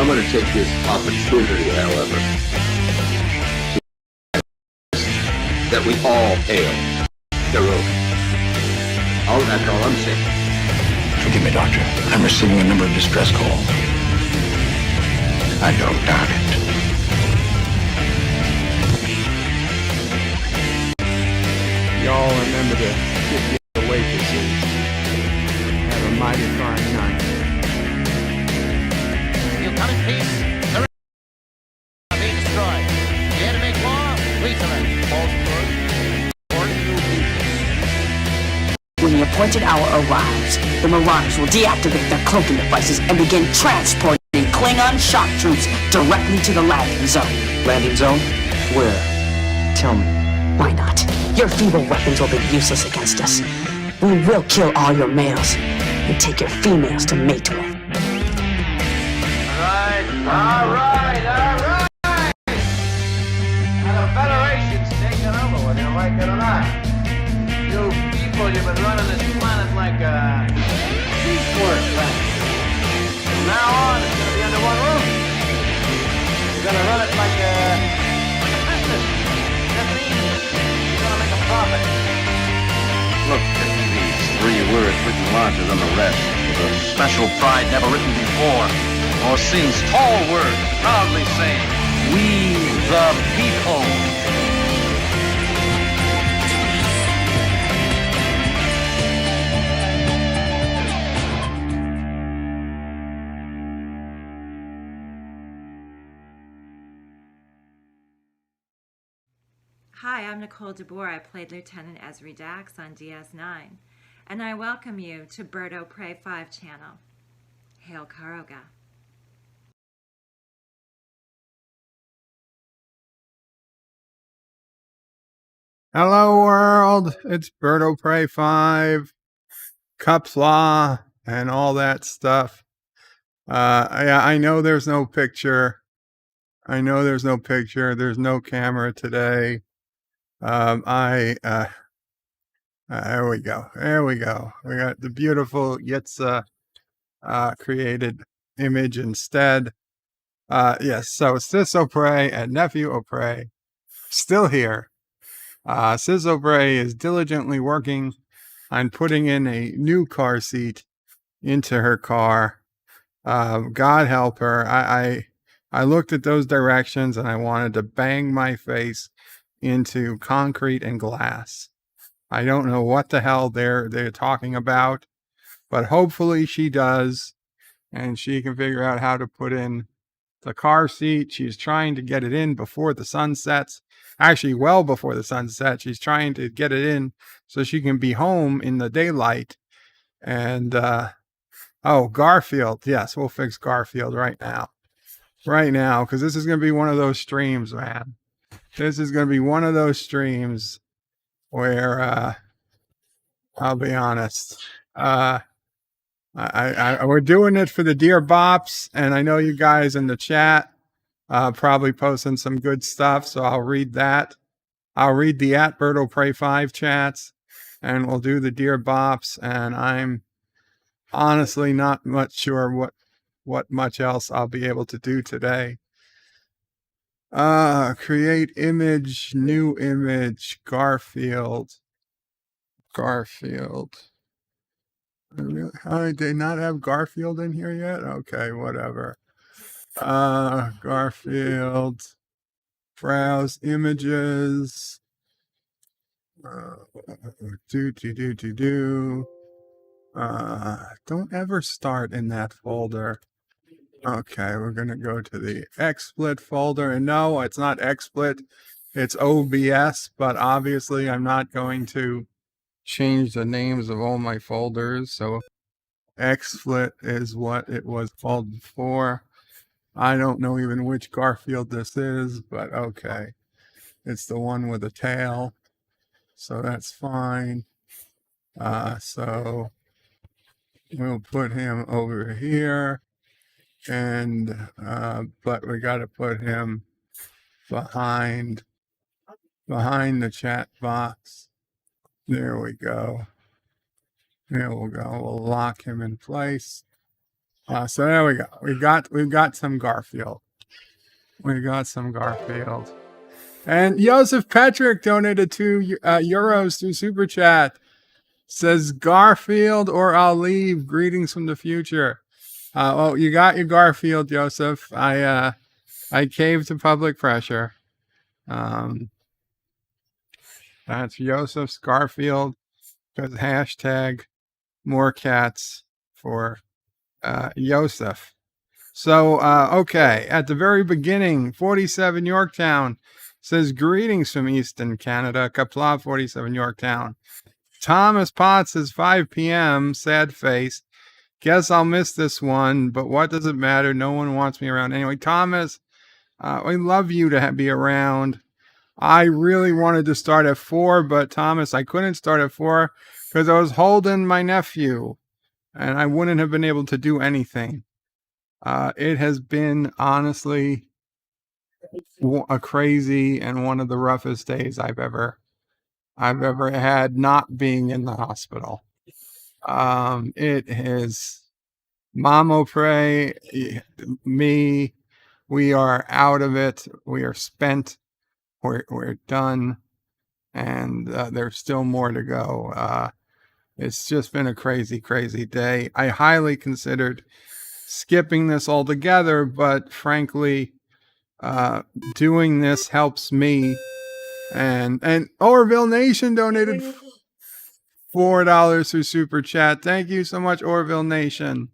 I'm going to take this opportunity, however, that we all hail Caroga. That's all I'm saying. Forgive me, Doctor. I'm receiving a number of distress calls. I don't doubt it. Y'all remember to tip the waitresses. Have a mighty fine night. You come in peace, the rest will be destroyed. Here to make war, we surrender. When the appointed hour arrives, the Marauders will deactivate their cloaking devices and begin transporting Klingon shock troops directly to the landing zone. Landing zone? Where? Tell me. Why not? Your feeble weapons will be useless against us. We will kill all your males and take your females to mate with. All right. Now the Federation's taking over, whether you like it or not. You people, you've been running this planet like a piecework factory. From now on, it's going to be under one roof. You're going to run it like a business. That means you're going to make a profit. Look at these 3 words written larger than the rest, with a special pride never written before or since. Tall words, proudly saying, "We the people." Hi, I'm Nicole DeBoer. I played Lieutenant Ezri Dax on DS9, and I welcome you to Bird O' Prey 5 channel. Hail Caroga. Hello world, it's Bird O' Prey 5, Qapla, and all that stuff. Yeah, I know there's no picture. There's no camera today. There we go. We got the beautiful Yitza created image instead. Yes, so Sis O'Prey and Nephew O'Prey still here. Sis O'Prey is diligently working on putting in a new car seat into her car. God help her. I looked at those directions and I wanted to bang my face into concrete and glass. I don't know what the hell they're talking about, but hopefully she does, and she can figure out how to put in the car seat. She's trying to get it in before the sun sets. Actually, well before the sun sets. She's trying to get it in so she can be home in the daylight. And, Garfield. Yes, we'll fix Garfield right now. Because this is going to be one of those streams, man. This is going to be one of those streams where, I'll be honest, we're doing it for the Dear Bops, and I know you guys in the chat probably posting some good stuff, so I'll read that. I'll read the @Bird O' Prey 5 chats, and we'll do the Dear Bops, and I'm honestly not much sure what much else I'll be able to do today. Create image, new image, Garfield. How did they not have Garfield in here yet? Okay, whatever. Garfield. Browse images. Don't ever start in that folder. Okay, we're gonna go to the XSplit folder, and no, it's not XSplit, it's OBS, but obviously I'm not going to change the names of all my folders, so XSplit is what it was called before. I don't know even which Garfield this is, but okay. It's the one with the tail, so that's fine. So we'll put him over here, and but we got to put him behind the chat box. There we go. There we'll go. We'll lock him in place. So there we go. We've got some Garfield. We got some Garfield. And Joseph Patrick donated 2 euros through Super Chat. Says Garfield or I'll leave. Greetings from the future. Well, you got your Garfield, Joseph. I caved to public pressure. That's Joseph's Garfield. Because hashtag more cats for Joseph. So, okay. At the very beginning, 47 Yorktown says greetings from Eastern Canada. Qapla 47 Yorktown. Thomas Potts says 5 p.m. Sad face. Guess I'll miss this one, but what does it matter? No one wants me around anyway. Thomas, I love you to be around. I really wanted to start at 4, but Thomas, I couldn't start at 4 because I was holding my nephew and I wouldn't have been able to do anything. It has been honestly a crazy and one of the roughest days I've ever had not being in the hospital. It is Mamo Pray, me, we are out of it. We are spent. We're done. And there's still more to go. It's just been a crazy, crazy day. I highly considered skipping this altogether, but frankly, doing this helps me. And Orville Nation donated $4 through Super Chat. Thank you so much, Orville Nation.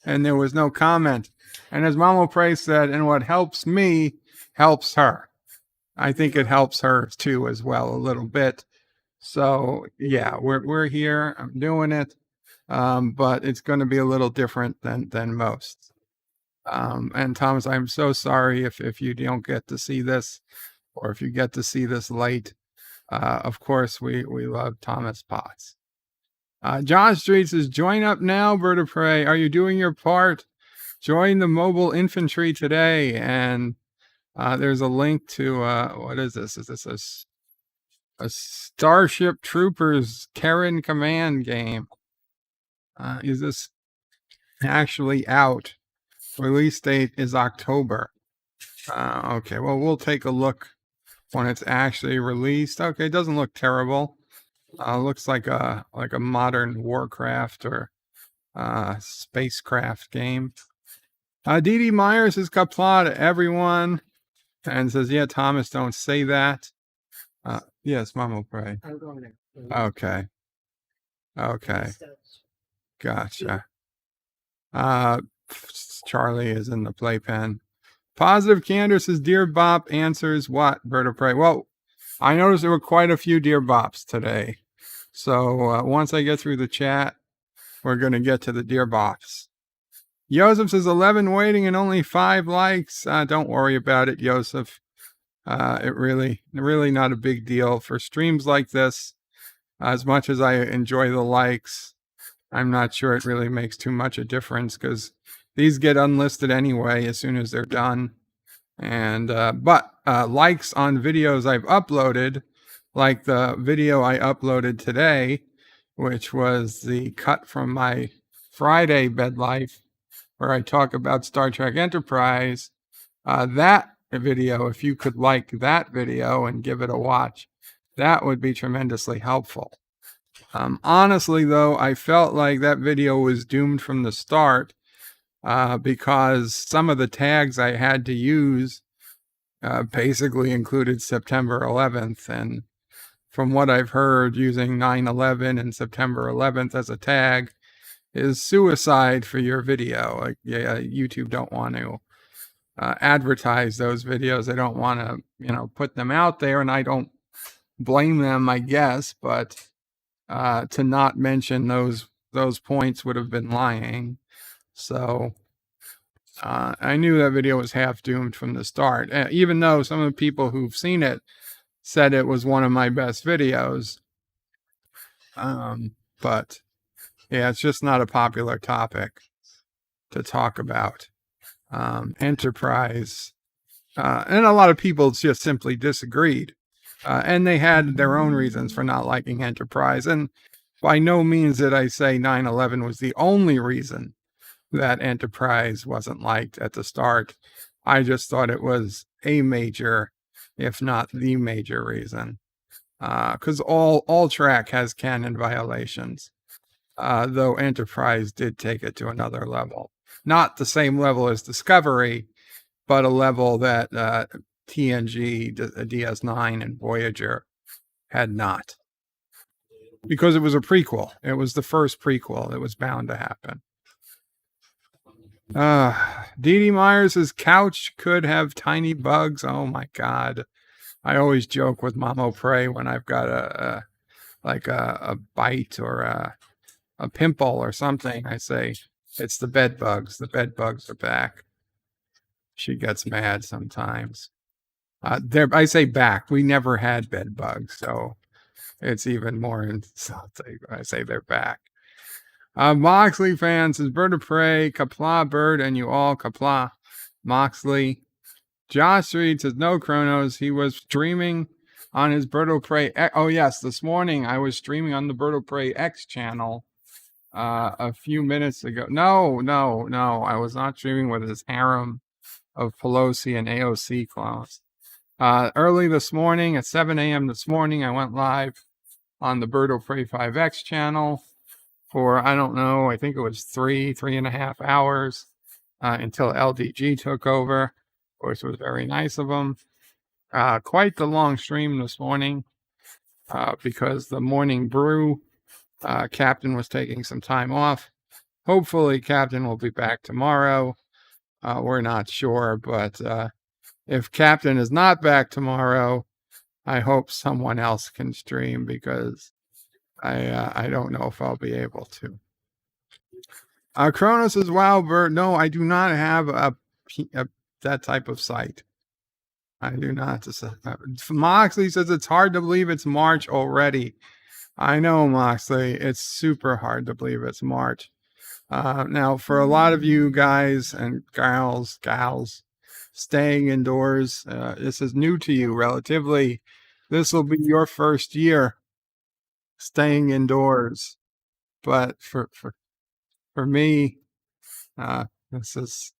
And there was no comment. And as Mamo Pray said, and what helps me helps her. I think it helps her too as well a little bit. So yeah, we're here. I'm doing it, but it's going to be a little different than most. And Thomas, I'm so sorry if you don't get to see this, or if you get to see this late. Of course, we love Thomas Potts. John Street says, join up now, Bird of Prey. Are you doing your part? Join the mobile infantry today. And there's a link to, what is this? Is this a Starship Troopers Terran Command game? Is this actually out? Release date is October. Okay, well, we'll take a look when it's actually released. Okay, it doesn't look terrible. Looks like a modern Warcraft or spacecraft game. Dee Myers is Qapla to everyone and says, yeah, Thomas, don't say that. Yes, Mom will pray. I'm going there. Okay. Gotcha. Charlie is in the playpen. Positive Candor says, Dear Bop answers what, Bird of Prey? Well, I noticed there were quite a few Dear Bops today. So once I get through the chat, we're going to get to the Dear Bops. Joseph says 11 waiting and only 5 likes. Don't worry about it, Joseph. It really not a big deal for streams like this. As much as I enjoy the likes, I'm not sure it really makes too much a difference because these get unlisted anyway as soon as they're done. And but likes on videos I've uploaded, like the video I uploaded today, which was the cut from my Friday bed life, where I talk about Star Trek Enterprise. That video, if you could like that video and give it a watch, that would be tremendously helpful. Honestly, though, I felt like that video was doomed from the start because some of the tags I had to use basically included September 11th. And from what I've heard, using 9/11 and September 11th as a tag is suicide for your video. Like, yeah, YouTube don't want to advertise those videos. They don't want to, put them out there, and I don't blame them, I guess. But to not mention those points would have been lying. So I knew that video was half doomed from the start, even though some of the people who've seen it said it was one of my best videos. But yeah, it's just not a popular topic to talk about. Enterprise, and a lot of people just simply disagreed, and they had their own reasons for not liking Enterprise. And by no means did I say 9/11 was the only reason that Enterprise wasn't liked at the start. I just thought it was a major, if not the major reason. Because all track has canon violations. Though Enterprise did take it to another level. Not the same level as Discovery, but a level that TNG, DS9, and Voyager had not. Because it was a prequel. It was the first prequel. It was bound to happen. Dee Dee Myers' couch could have tiny bugs. Oh my God. I always joke with Mamo Prey when I've got a bite or a pimple or something. I say, it's the bed bugs. The bed bugs are back. She gets mad sometimes. I say back. We never had bed bugs, so it's even more insulting when I say they're back. Moxley fans says Bird of Prey, Qapla Bird, and you all Qapla. Moxley. Josh Reed says no Chronos. He was streaming on his Bird of Prey. Oh yes, this morning I was streaming on the Bird of Prey X channel. A few minutes ago. No. I was not streaming with his harem of Pelosi and AOC clones. Early this morning at 7 a.m. this morning, I went live on the Bird of Prey 5X channel for, I don't know, I think it was 3.5 hours until LDG took over. Of course, it was very nice of him. Quite the long stream this morning because the morning brew Captain was taking some time off. Hopefully, Captain will be back tomorrow. We're not sure, but if Captain is not back tomorrow, I hope someone else can stream because I don't know if I'll be able to. Kronos says, wow, Bert. No, I do not have a that type of site. I do not. Moxley says it's hard to believe it's March already. I know, Moxley. It's super hard to believe it's March. Now, for a lot of you guys and gals staying indoors, this is new to you relatively. This will be your first year staying indoors. But for me, this is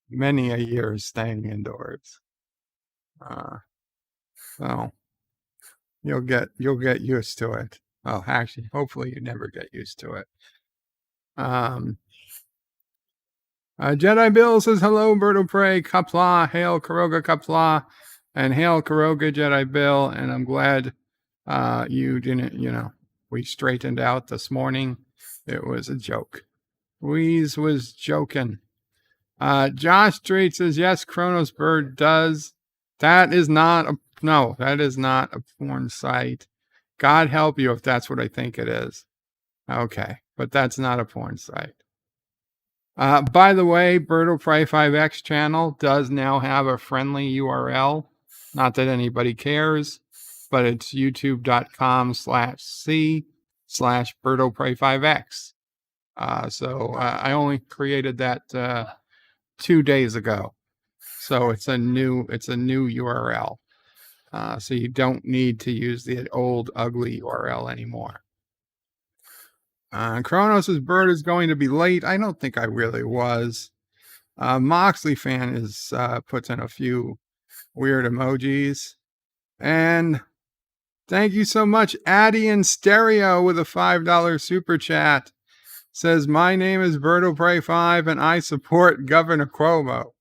many a year staying indoors. So you'll get used to it. Oh, actually, hopefully you never get used to it. Jedi Bill says, hello, Bird of Prey, Qapla, hail Caroga Qapla, and hail Caroga Jedi Bill. And I'm glad you didn't, we straightened out this morning. It was a joke. Weeze was joking. Josh Street says, yes, Kronos Bird does. That is not a porn site. God help you if that's what I think it is. Okay, but that's not a porn site. By the way, Bird of Prey 5X channel does now have a friendly URL. Not that anybody cares, but it's youtube.com/c/Bird-O-Prey5X. So I only created that 2 days ago. So it's a new URL. So you don't need to use the old ugly URL anymore. Kronos' Bird is going to be late. I don't think I really was. Moxley fan is puts in a few weird emojis. And thank you so much, Addy in Stereo with a $5 super chat. Says, my name is Bird of Prey 5 and I support Governor Cuomo.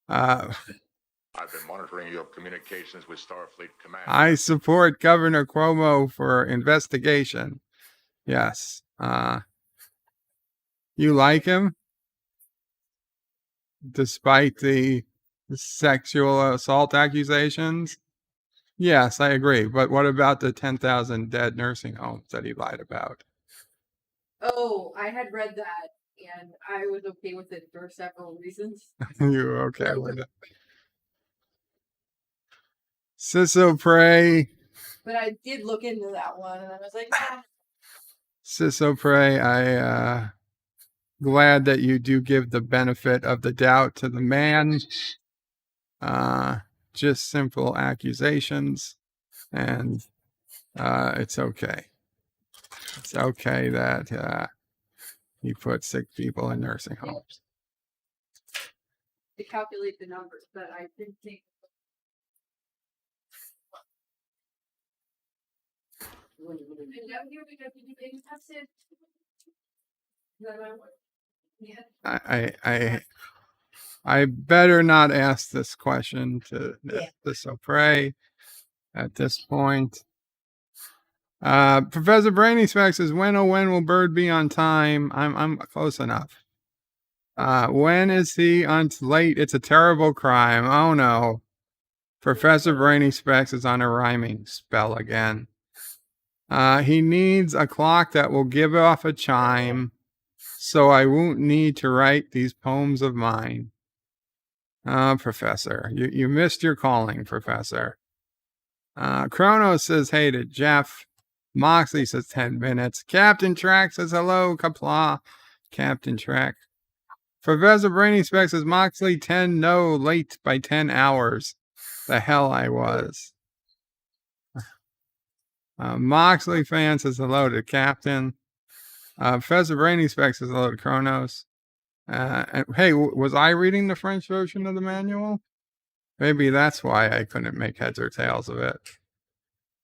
I've been monitoring your communications with Starfleet Command. I support Governor Cuomo for investigation. Yes. You like him? Despite the sexual assault accusations? Yes, I agree. But what about the 10,000 dead nursing homes that he lied about? Oh, I had read that, and I was okay with it for several reasons. You were okay with it? Sisso Prey. But I did look into that one, and I was like, ah. Sisso Prey, I glad that you do give the benefit of the doubt to the man. Just simple accusations, and it's okay. It's okay that He put sick people in nursing homes. To calculate the numbers, but I didn't think. I better not ask this question to the Sopre at this point. Professor Brainy Specs says, when will Bird be on time? I'm close enough. When is he on late? It's a terrible crime. Oh no. Professor Brainy Specs is on a rhyming spell again. He needs a clock that will give off a chime, so I won't need to write these poems of mine. Professor, you missed your calling, Professor. Kronos says hey to Jeff. Moxley says 10 minutes. Captain Track says hello, Qapla. Captain Track. Professor Brainy Specs says Moxley 10 no, late by 10 hours. The hell I was. Moxley fan says hello to Captain. Professor Brainy Specs says hello to Kronos. And, hey, was I reading the French version of the manual? Maybe that's why I couldn't make heads or tails of it.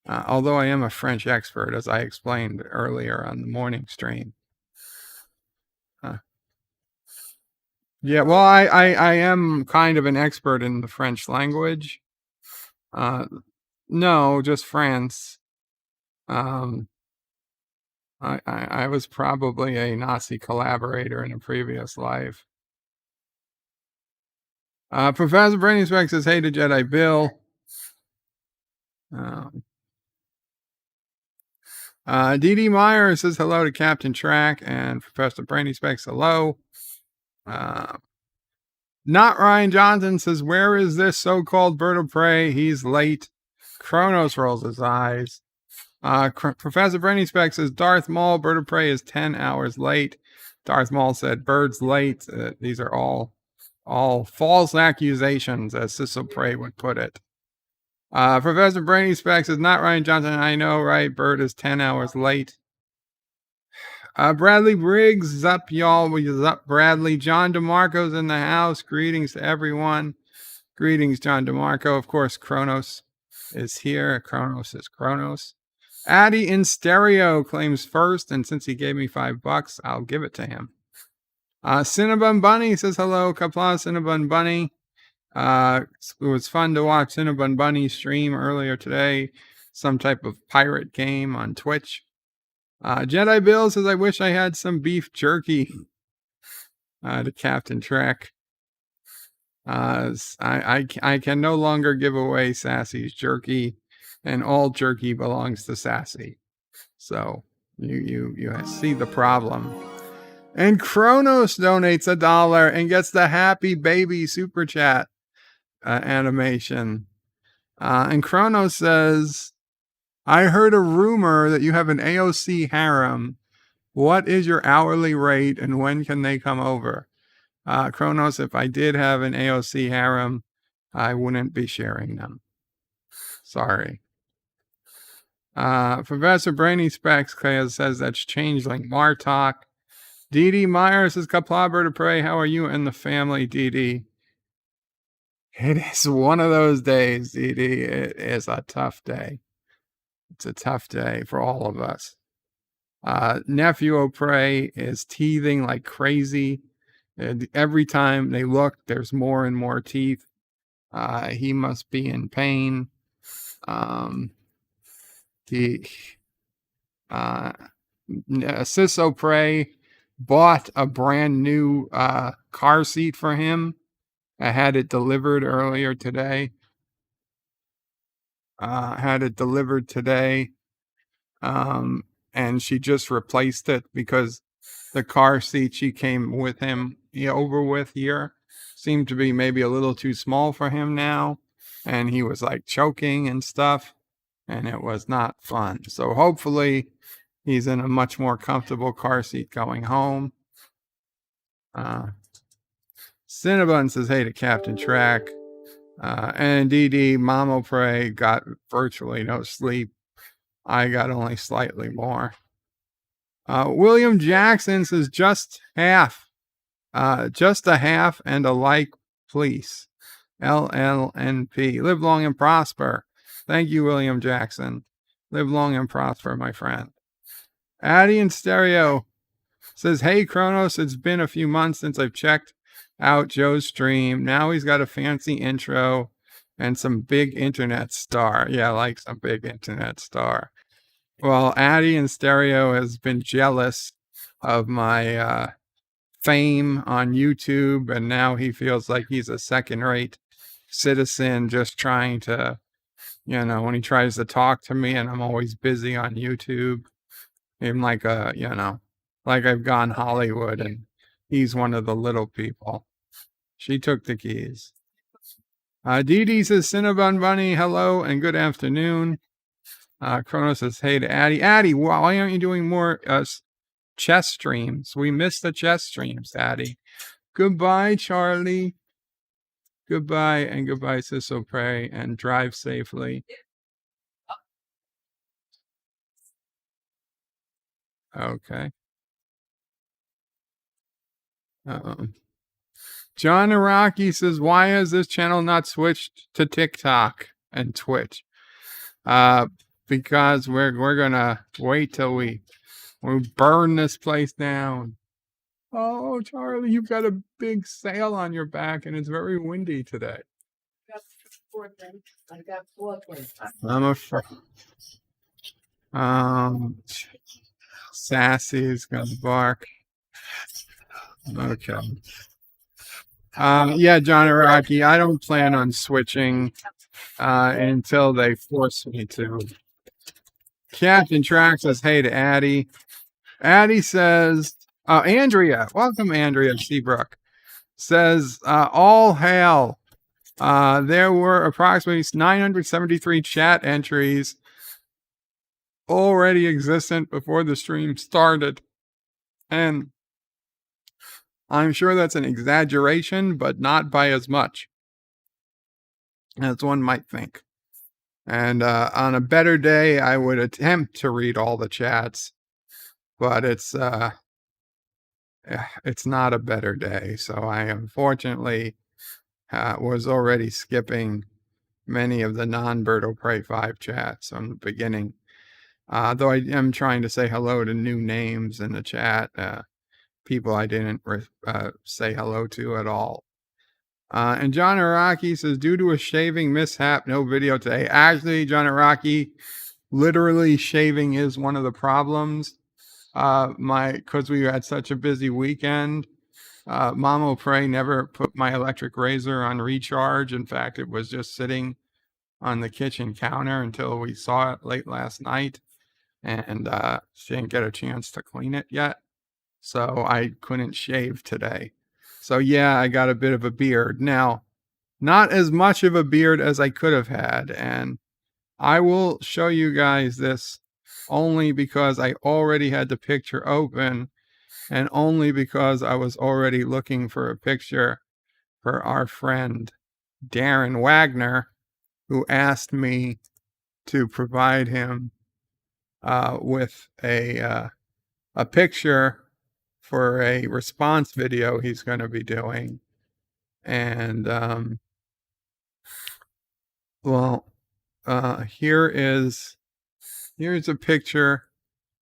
Although I am a French expert, as I explained earlier on the morning stream. Yeah, well, I am kind of an expert in the French language. No, just France. I was probably a Nazi collaborator in a previous life. Professor Brainy Specs says hey to Jedi Bill. D.D. Meyer says hello to Captain Track, and Professor Brainy Specs hello. Not Ryan Johnson says, where is this so-called bird of prey? He's late. Kronos rolls his eyes. Professor Brainy Specs says, Darth Maul, bird of prey is 10 hours late. Darth Maul said, bird's late. These are all false accusations, as Cecil Prey would put it. Professor Brainy Specs says, not Ryan Johnson. I know, right? Bird is 10 hours late. Bradley Briggs is up, y'all. We is up, Bradley. John DeMarco's in the house. Greetings to everyone. Greetings, John DeMarco. Of course, Kronos is here. Kronos is Kronos. Addy in stereo claims first, and since he gave me $5, I'll give it to him. Cinnabon Bunny says hello. Qapla, Cinnabon Bunny. It was fun to watch Cinnabon Bunny stream earlier today. Some type of pirate game on Twitch. Jedi Bill says, I wish I had some beef jerky. To Captain Trek. I can no longer give away Sassy's jerky, and all jerky belongs to Sassy. So you see the problem. And Kronos donates $1 and gets the happy baby super chat animation. And Kronos says, I heard a rumor that you have an AOC harem. What is your hourly rate and when can they come over? Kronos, if I did have an AOC harem, I wouldn't be sharing them. Sorry. Professor Brainy Specs says that's Changeling Martok. D.D. Myers says, Qapla, bird of prey, how are you and the family, D.D.? It is one of those days, D.D. It is a tough day. It's a tough day for all of us. Nephew O'Prey is teething like crazy. And every time they look, there's more and more teeth. He must be in pain. Sis O'Prey bought a brand new car seat for him. I had it delivered earlier today. And she just replaced it because the car seat she came with him over with here seemed to be maybe a little too small for him now. And he was like choking and stuff. And it was not fun. So hopefully he's in a much more comfortable car seat going home. Cinnabon says hey to Captain Track. And DD Mamo Prey got virtually no sleep. I got only slightly more. William Jackson says just a half and a like, please. LLNP. Live long and prosper. Thank you, William Jackson. Live long and prosper, my friend. Addy in Stereo says, hey, Kronos, it's been a few months since I've checked out Joe's stream. Now he's got a fancy intro and some big internet star. Yeah, I like some big internet star. Well, Addy in Stereo has been jealous of my fame on YouTube, and now he feels like he's a second-rate citizen just trying to, when he tries to talk to me and I'm always busy on YouTube, I'm like like I've gone Hollywood and he's one of the little people. She took the keys. Dee Dee says, Cinnabon Bunny, hello and good afternoon. Kronos says, hey to Addy. Addy, why aren't you doing more chess streams? We missed the chess streams, Addy. Goodbye, Charlie. Goodbye, and goodbye, Sisso Prey, and drive safely. Okay. John Araki says, why has this channel not switched to TikTok and Twitch? Because we're gonna wait till we burn this place down. Oh, Charlie, you've got a big sail on your back and it's very windy today. I'm afraid. Sassy's gonna bark. Okay. Yeah, John Araki, I don't plan on switching until they force me to. Captain Track says, hey to Addy. Addy says, Andrea, welcome Andrea Seabrook, says, all hail. There were approximately 973 chat entries already existent before the stream started. And I'm sure that's an exaggeration, but not by as much as one might think. And on a better day, I would attempt to read all the chats, but it's not a better day. So I unfortunately was already skipping many of the non-Birdo Prey 5 chats from the beginning. Though I am trying to say hello to new names in the chat, people I didn't say hello to at all. And John Araki says, due to a shaving mishap, no video today. Actually, John Araki, literally shaving is one of the problems. Because we had such a busy weekend, Mamo Prey never put my electric razor on recharge. In fact, it was just sitting on the kitchen counter until we saw it late last night. And she didn't get a chance to clean it yet. So I couldn't shave today. So yeah, I got a bit of a beard. Now, not as much of a beard as I could have had. And I will show you guys this only because I already had the picture open and only because I was already looking for a picture for our friend Darren Wagner, who asked me to provide him with a picture for a response video he's going to be doing. And here's a picture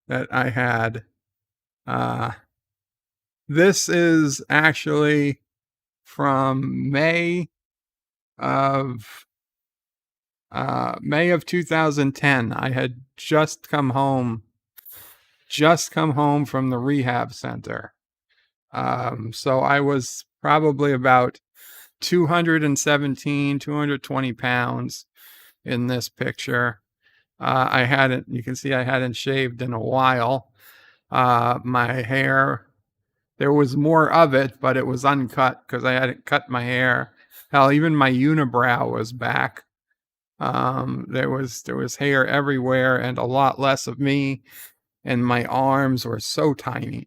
that I had. This is actually from May of 2010. I had just come home from the rehab center. So I was probably about 220 pounds in this picture. You can see I hadn't shaved in a while. My hair, there was more of it, but it was uncut because I hadn't cut my hair. Hell, even my unibrow was back. There was hair everywhere and a lot less of me. And my arms were so tiny.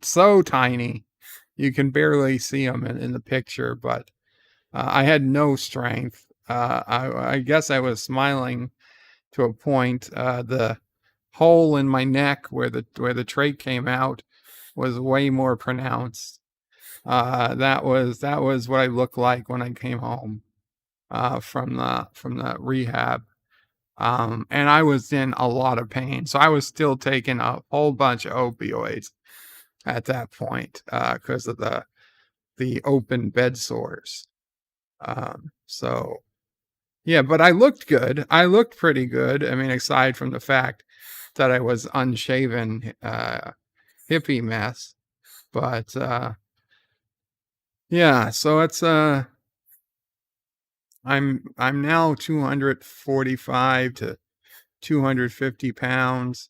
You can barely see them in the picture, but I had no strength. I guess I was smiling to a point. The hole in my neck where the trach came out was way more pronounced. That was what I looked like when I came home from the rehab. And I was in a lot of pain. So I was still taking a whole bunch of opioids at that point because of the open bed sores. So yeah, but I looked good. I looked pretty good. I mean, aside from the fact that I was unshaven hippie mess. But yeah, so it's I'm now 245 to 250 pounds.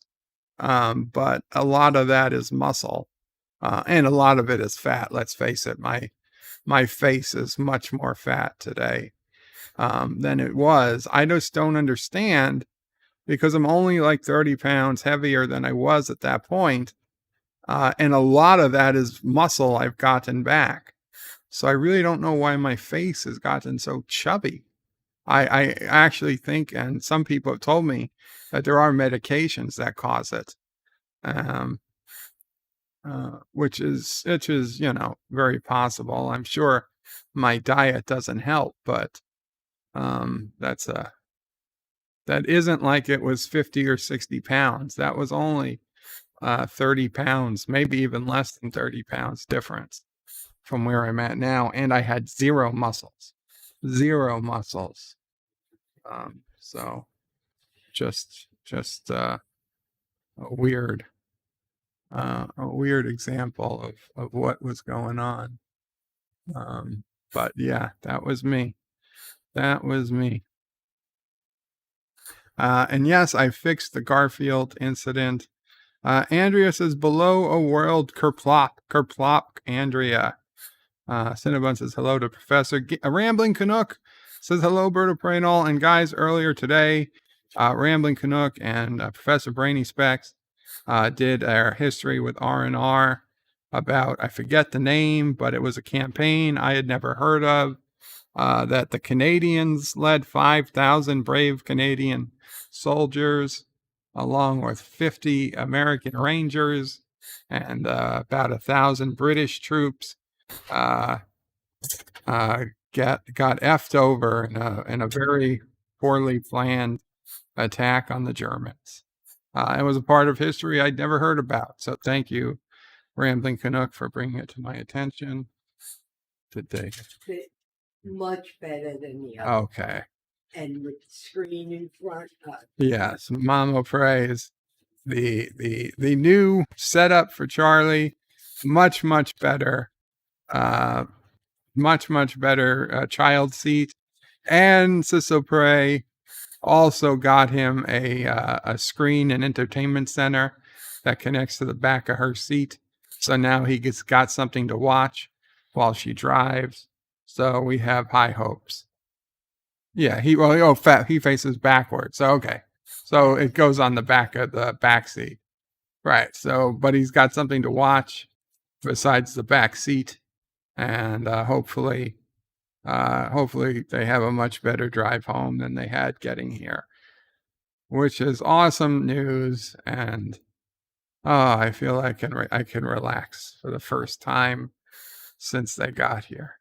But a lot of that is muscle. And a lot of it is fat. Let's face it, my face is much more fat today than it was. I just don't understand because I'm only like 30 pounds heavier than I was at that point. And a lot of that is muscle I've gotten back. So I really don't know why my face has gotten so chubby. I actually think, and some people have told me that there are medications that cause it. Which is, very possible. I'm sure my diet doesn't help, but that isn't like it was 50 or 60 pounds. That was only 30 pounds, maybe even less than 30 pounds difference from where I'm at now. And I had zero muscles. So just a weird example of what was going on. But yeah, that was me. And yes, I fixed the Garfield incident. Andrea says, below a world kerplop, Andrea. Cinnabon says hello to Professor. A Rambling Canuck says hello, Berto Pranol. And guys, earlier today, Rambling Canuck and Professor Brainy Specs did our history with R&R about, I forget the name, but it was a campaign I had never heard of, that the Canadians led 5,000 brave Canadian soldiers along with 50 American Rangers and about 1,000 British troops got effed over in a very poorly planned attack on the Germans. It was a part of history I'd never heard about. So thank you, Rambling Canuck, for bringing it to my attention today. Much better than the other. Okay. And with the screen in front. Yes, Mama praise the new setup for Charlie. Much better. Much better child seat. And Sisso Pray also got him a screen and entertainment center that connects to the back of her seat. So now he got something to watch while she drives. So we have high hopes. Yeah, he faces backwards. So okay. So it goes on the back of the back seat. Right. So but he's got something to watch besides the back seat. And hopefully they have a much better drive home than they had getting here, which is awesome news. And I feel like I can relax for the first time since they got here.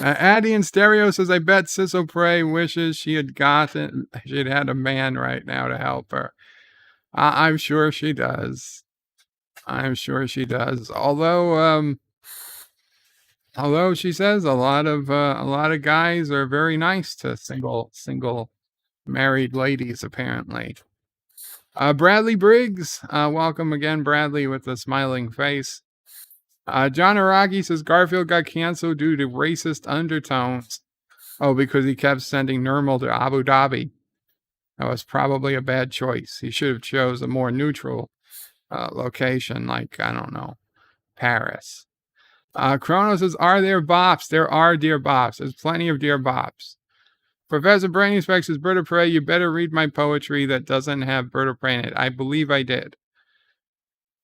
Addie in Stereo says, I bet Sisso Prey wishes she'd had a man right now to help her. I'm sure she does. Although she says a lot of guys are very nice to single married ladies, apparently. Bradley Briggs, welcome again, Bradley, with a smiling face. John Aragi says Garfield got canceled due to racist undertones. Oh, because he kept sending Nirmal to Abu Dhabi. That was probably a bad choice. He should have chose a more neutral location, like, I don't know, Paris. Chrono says, are there bops? There are Dear Bops. There's plenty of Dear Bops. Professor Brainy Specs says, Berta Prey, you better read my poetry that doesn't have Berta Prey in it. I believe I did.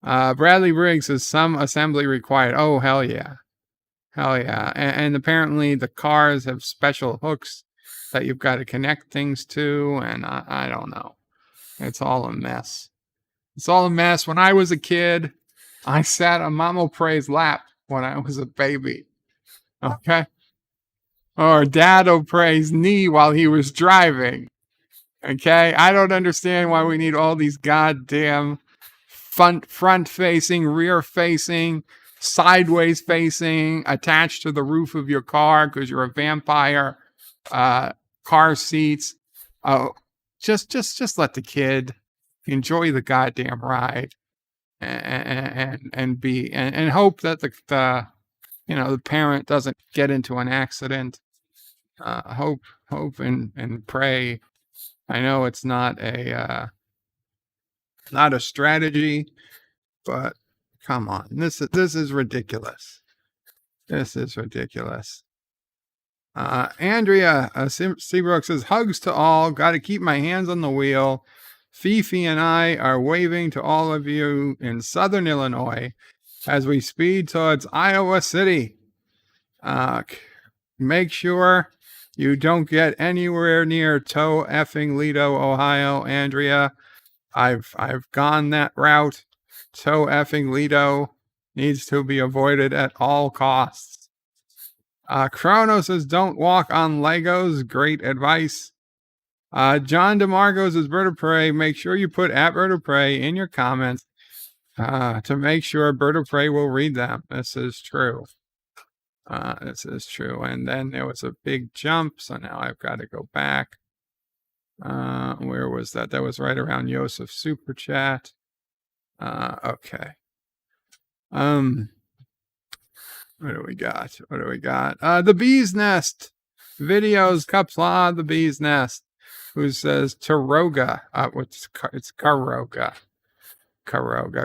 Bradley Briggs says, some assembly required. Oh, hell yeah. And apparently the cars have special hooks that you've got to connect things to, and I don't know. It's all a mess. It's all a mess. When I was a kid, I sat on Mama Pray's lap when I was a baby. Okay? Or Dad O'Pray's knee while he was driving. Okay? I don't understand why we need all these goddamn front facing, rear facing, sideways facing, attached to the roof of your car because you're a vampire. Car seats. Oh, just let the kid enjoy the goddamn ride, and hope that the parent doesn't get into an accident. Hope and pray. I know it's not a strategy, but come on, this is ridiculous. This is ridiculous. Andrea Seabrook says, hugs to all. Got to keep my hands on the wheel. Fifi and I are waving to all of you in Southern Illinois as we speed towards Iowa City. Make sure you don't get anywhere near Toledo, Ohio, Andrea. I've gone that route. Toledo needs to be avoided at all costs. Chrono says, don't walk on Legos. Great advice. John DeMarco says, Bird of Prey, make sure you put at Bird of Prey in your comments to make sure Bird of Prey will read them. This is true. This is true. And then there was a big jump, so now I've got to go back. Where was that? That was right around Yosef Super Chat. Okay. What do we got? The Bee's Nest videos. Qapla, the Bee's Nest, who says Caroga. It's Caroga.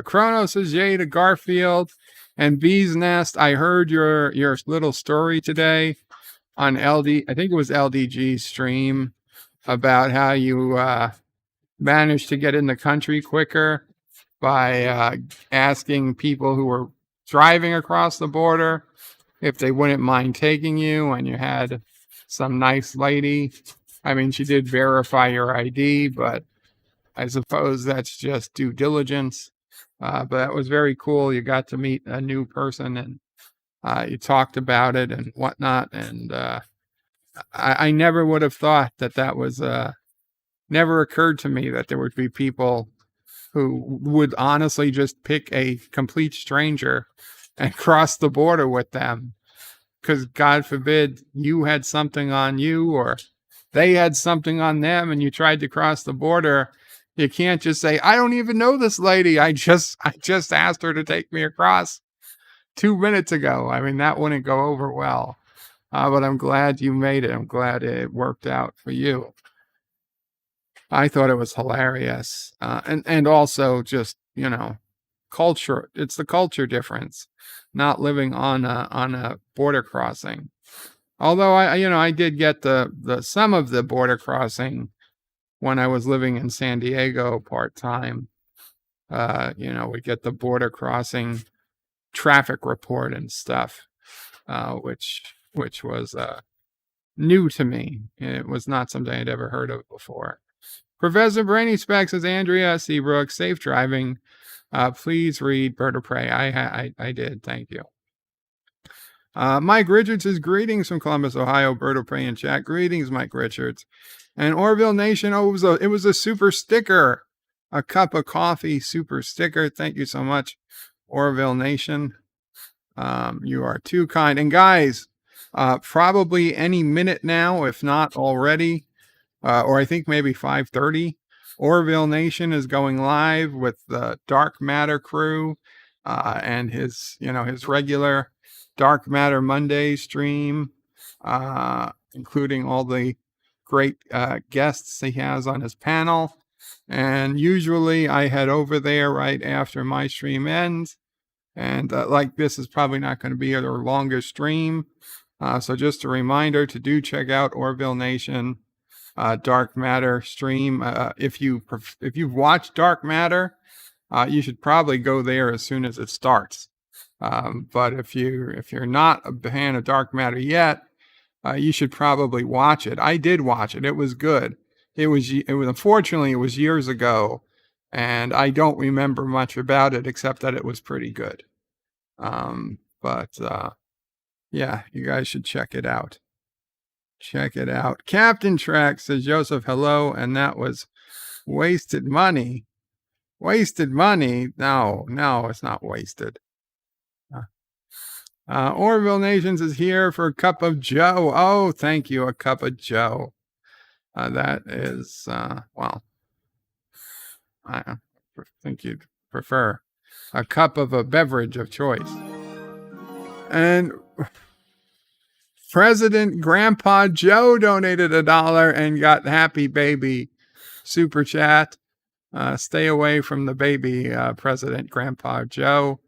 Chrono says yay to Garfield and Bee's Nest. I heard your little story today on I think it was LDG's stream, about how you managed to get in the country quicker by asking people who were driving across the border if they wouldn't mind taking you, and you had some nice lady. I mean, she did verify your ID, but I suppose that's just due diligence. But that was very cool. You got to meet a new person, and you talked about it and whatnot. And I never would have thought that was never occurred to me that there would be people who would honestly just pick a complete stranger and cross the border with them. Because God forbid you had something on you or they had something on them and you tried to cross the border. You can't just say, I don't even know this lady. I just asked her to take me across 2 minutes ago. I mean, that wouldn't go over well. But I'm glad you made it. I'm glad it worked out for you. I thought it was hilarious. And also just, culture. It's the culture difference, not living on a border crossing. Although I did get the some of the border crossing when I was living in San Diego part-time. We get the border crossing traffic report and stuff, which was new to me. It was not something I'd ever heard of before. Professor Brainy Specs says, Andrea Seabrook, safe driving. Please read Bird of Prey. I did. Thank you. Mike Richards says, greetings from Columbus, Ohio. Bird of Prey in chat. Greetings, Mike Richards. And Orville Nation, it was a super sticker. A cup of coffee super sticker. Thank you so much, Orville Nation. You are too kind. And guys, probably any minute now, if not already, or I think maybe 5:30, Orville Nation is going live with the Dark Matter crew and his regular Dark Matter Monday stream, including all the great guests he has on his panel. And usually I head over there right after my stream ends. And this is probably not going to be their longest stream. So just a reminder to do check out Orville Nation Dark Matter stream. If you've watched Dark Matter, you should probably go there as soon as it starts. But if you're not a fan of Dark Matter yet, you should probably watch it. I did watch it. It was good. It was unfortunately it was years ago, and I don't remember much about it except that it was pretty good. But yeah, you guys should check it out. Check it out. Captain Track says, Joseph, hello, and that was wasted money. Wasted money? No, it's not wasted. Orville Nations is here for a cup of Joe. Oh, thank you, a cup of Joe. That is, well, I think you'd prefer a cup of a beverage of choice. And President Grandpa Joe donated $1 and got Happy Baby super chat. Stay away from the baby, President Grandpa Joe.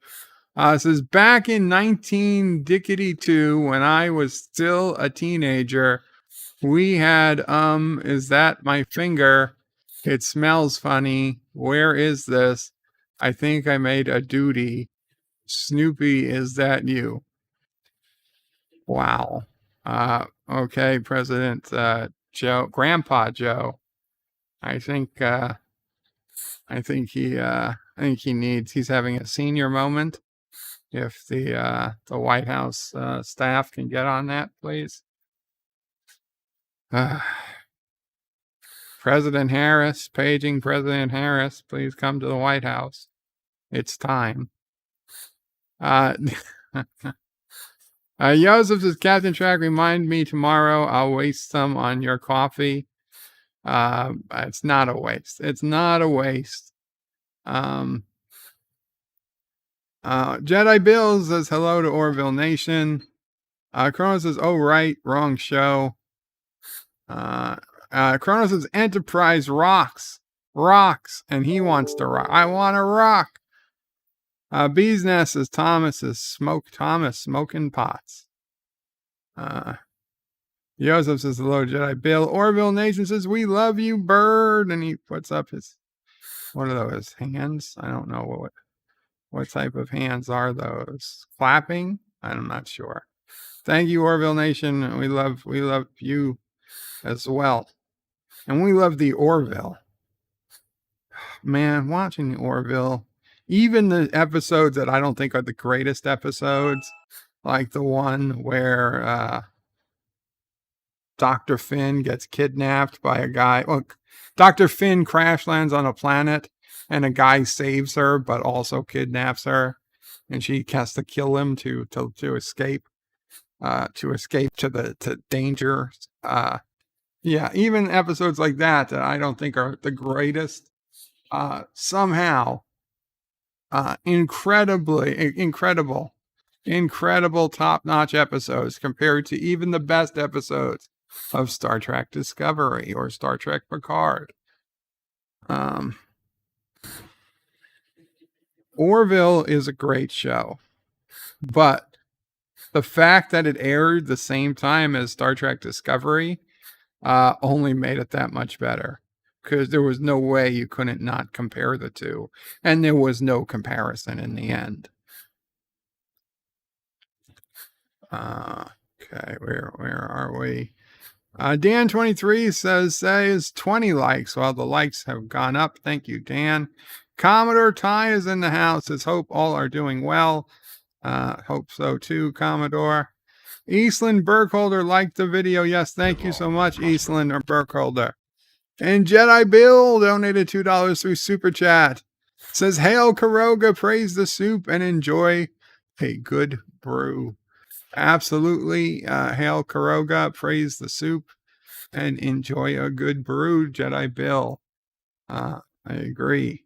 Says, back in 1992, when I was still a teenager, we had, is that my finger? It smells funny. Where is this? I think I made a duty. Snoopy, is that you? Wow. Okay, President Joe, Grandpa Joe. I think he's having a senior moment. If the White House staff can get on that, please. President Harris, paging President Harris, please come to the White House. It's time. Joseph says, Captain Track, remind me tomorrow. I'll waste some on your coffee. It's not a waste. It's not a waste. Jedi Bill says hello to Orville Nation. Chrono says, oh, right, wrong show. Chrono says, Enterprise rocks, and he wants to rock. I want to rock. Bees Nest says, Thomas smoking pots. Joseph says, hello, Jedi Bill. Orville Nation says, we love you, bird. And he puts up what are those, hands? I don't know what type of hands are those? Clapping? I'm not sure. Thank you, Orville Nation. We love you as well. And we love the Orville. Man, watching the Orville, even the episodes that I don't think are the greatest episodes, like the one where Dr. Finn gets kidnapped by a guy. Look, Dr. Finn crash lands on a planet and a guy saves her, but also kidnaps her. And she has to kill him to escape, to danger. Yeah, even episodes like that I don't think are the greatest, somehow, incredible, top-notch episodes compared to even the best episodes of Star Trek Discovery or Star Trek Picard. Orville is a great show, but the fact that it aired the same time as Star Trek Discovery only made it that much better, because there was no way you couldn't not compare the two, and there was no comparison in the end. Okay, where are we? Dan23 says 20 likes. Well, the likes have gone up. Thank you, Dan. Commodore Ty is in the house. Says, hope all are doing well. Hope so too, Commodore. Eastland Burkholder liked the video. Yes, thank you so much, Eastland or Burkholder. And Jedi Bill donated $2 through Super Chat. Says, hail Caroga, praise the soup, and enjoy a good brew. Absolutely. Hail Caroga, praise the soup, and enjoy a good brew, Jedi Bill. I agree.